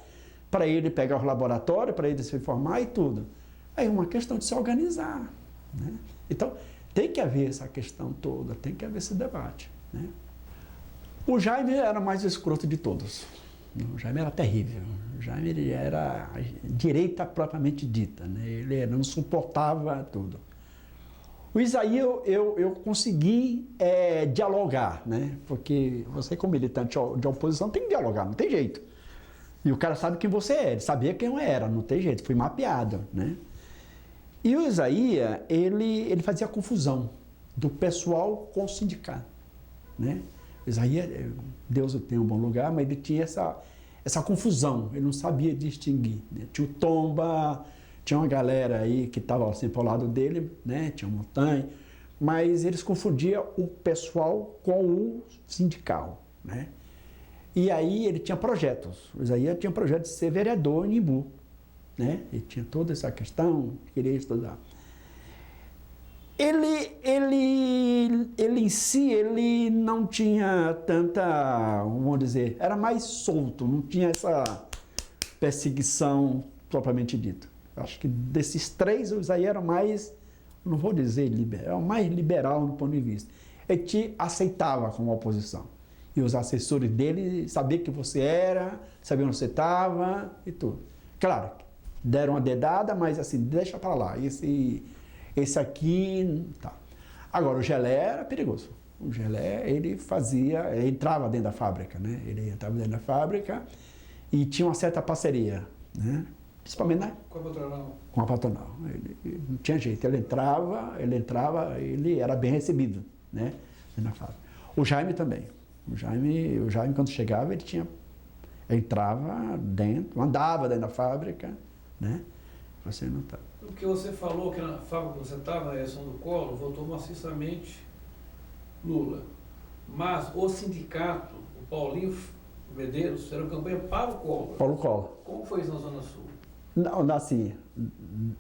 para ele pegar o laboratório, para ele se formar e tudo? Aí é uma questão de se organizar. Né? Então, tem que haver essa questão toda, tem que haver esse debate. Né? O Jaime era mais escroto de todos. O Jaime era terrível. O Jaime ele era direita propriamente dita. Né? Ele não suportava tudo. O Isaías eu consegui dialogar, né? Porque você como militante de oposição tem que dialogar, não tem jeito. E o cara sabe quem você é, ele sabia quem eu era, não tem jeito, fui mapeado. Né? E o Isaías, ele fazia confusão do pessoal com o sindicato. Né? Isaías, Deus o tem um bom lugar, mas ele tinha essa confusão, ele não sabia distinguir. Né? Tinha o Tomba, tinha uma galera aí que estava sempre ao lado dele, né? Tinha o Montanha, mas eles confundiam o pessoal com o sindical. Né? E aí ele tinha projetos, o Isaías tinha projeto de ser vereador em Imbu. Né? Ele tinha toda essa questão, queria estudar. Ele em si, ele não tinha tanta, vamos dizer, era mais solto, não tinha essa perseguição propriamente dita. Acho que desses três, os aí eram mais, não vou dizer liberal, mais liberal no ponto de vista. Ele te aceitava como oposição. E os assessores dele sabiam que você era, sabiam onde você estava e tudo. Claro, deram uma dedada, mas assim, deixa para lá. Esse aqui, tá. Agora, o Gelé era perigoso. O Gelé, ele entrava dentro da fábrica, né? Ele entrava dentro da fábrica e tinha uma certa parceria, né? Principalmente, né? Com a patronal. Com a patronal. Ele não tinha jeito, ele era bem recebido, né? Dentro da fábrica. O Jaime também. O Jaime quando chegava, ele entrava dentro, andava dentro da fábrica, né? Você não tá. O que você falou que na fábrica que você estava, na eleição do Collor, votou maciçamente Lula. Mas o sindicato, o Paulinho Medeiros, fizeram campanha para o Collor. Paulo Collor. Como foi isso na Zona Sul? Não, assim,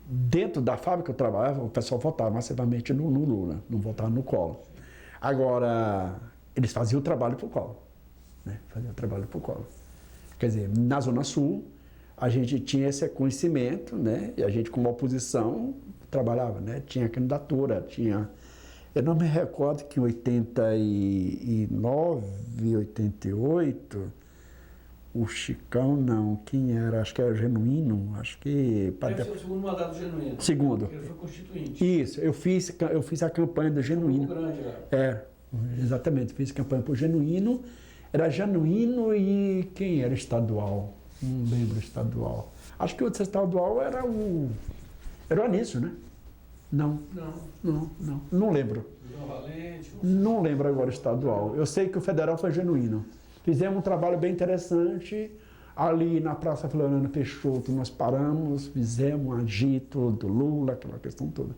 dentro da fábrica que eu trabalhava, o pessoal votava massivamente no Lula, não votava no Collor. Agora, eles faziam o trabalho para o Collor, né? Faziam o trabalho para o Collor. Quer dizer, na Zona Sul, a gente tinha esse conhecimento, né? E a gente, como oposição, trabalhava, né? Tinha candidatura, tinha... Eu não me recordo que em 89, 88, o Chicão, não, quem era? Acho que era Genuíno, acho que... Deve ser o segundo mandato do Genuíno. Segundo. Ele foi constituinte. Isso, eu fiz a campanha do Genuíno. Muito grande lá. Exatamente, fiz campanha por Genuíno. Era Genuíno e quem era estadual? Não lembro estadual. Acho que o outro estadual era o Anísio, né? Não lembro. João Valente. Não lembro agora o estadual. Eu sei que o federal foi Genuíno. Fizemos um trabalho bem interessante ali na Praça Floriano Peixoto. Nós paramos, fizemos um agito do Lula, aquela questão toda.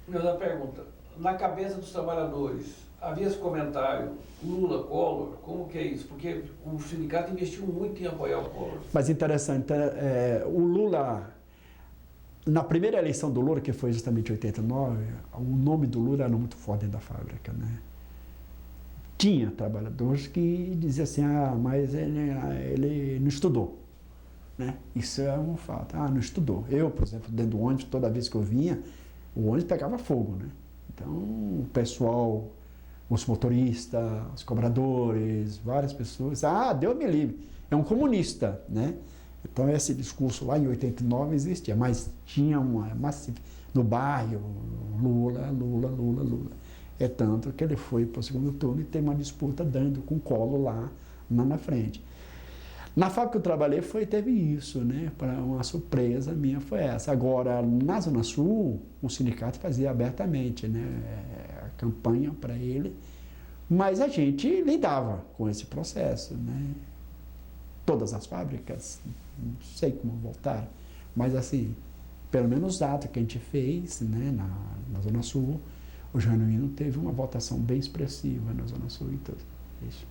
Minha pergunta, na cabeça dos trabalhadores, havia esse comentário, Lula, Collor, como que é isso? Porque o sindicato investiu muito em apoiar o Collor. Mas interessante, o Lula, na primeira eleição do Lula, que foi justamente em 89, o nome do Lula era muito forte dentro da fábrica, né? Tinha trabalhadores que diziam assim, mas ele não estudou, né? Isso é um fato, não estudou. Eu, por exemplo, dentro do ônibus, toda vez que eu vinha, o ônibus pegava fogo, né? Então, o pessoal, os motoristas, os cobradores, várias pessoas, Deus me livre, é um comunista, né? Então, esse discurso lá em 89 existia, mas tinha uma massiva, no bairro, Lula. É tanto que ele foi para o segundo turno e tem uma disputa dando com o Collor lá na frente. Na fábrica que eu trabalhei teve isso, né? Para uma surpresa minha foi essa. Agora, na Zona Sul, o sindicato fazia abertamente, né? A campanha para ele, mas a gente lidava com esse processo, né? Todas as fábricas, não sei como voltar, mas assim, pelo menos os atos que a gente fez, né? Na Zona Sul, o Genuíno teve uma votação bem expressiva na Zona Sul e tudo isso.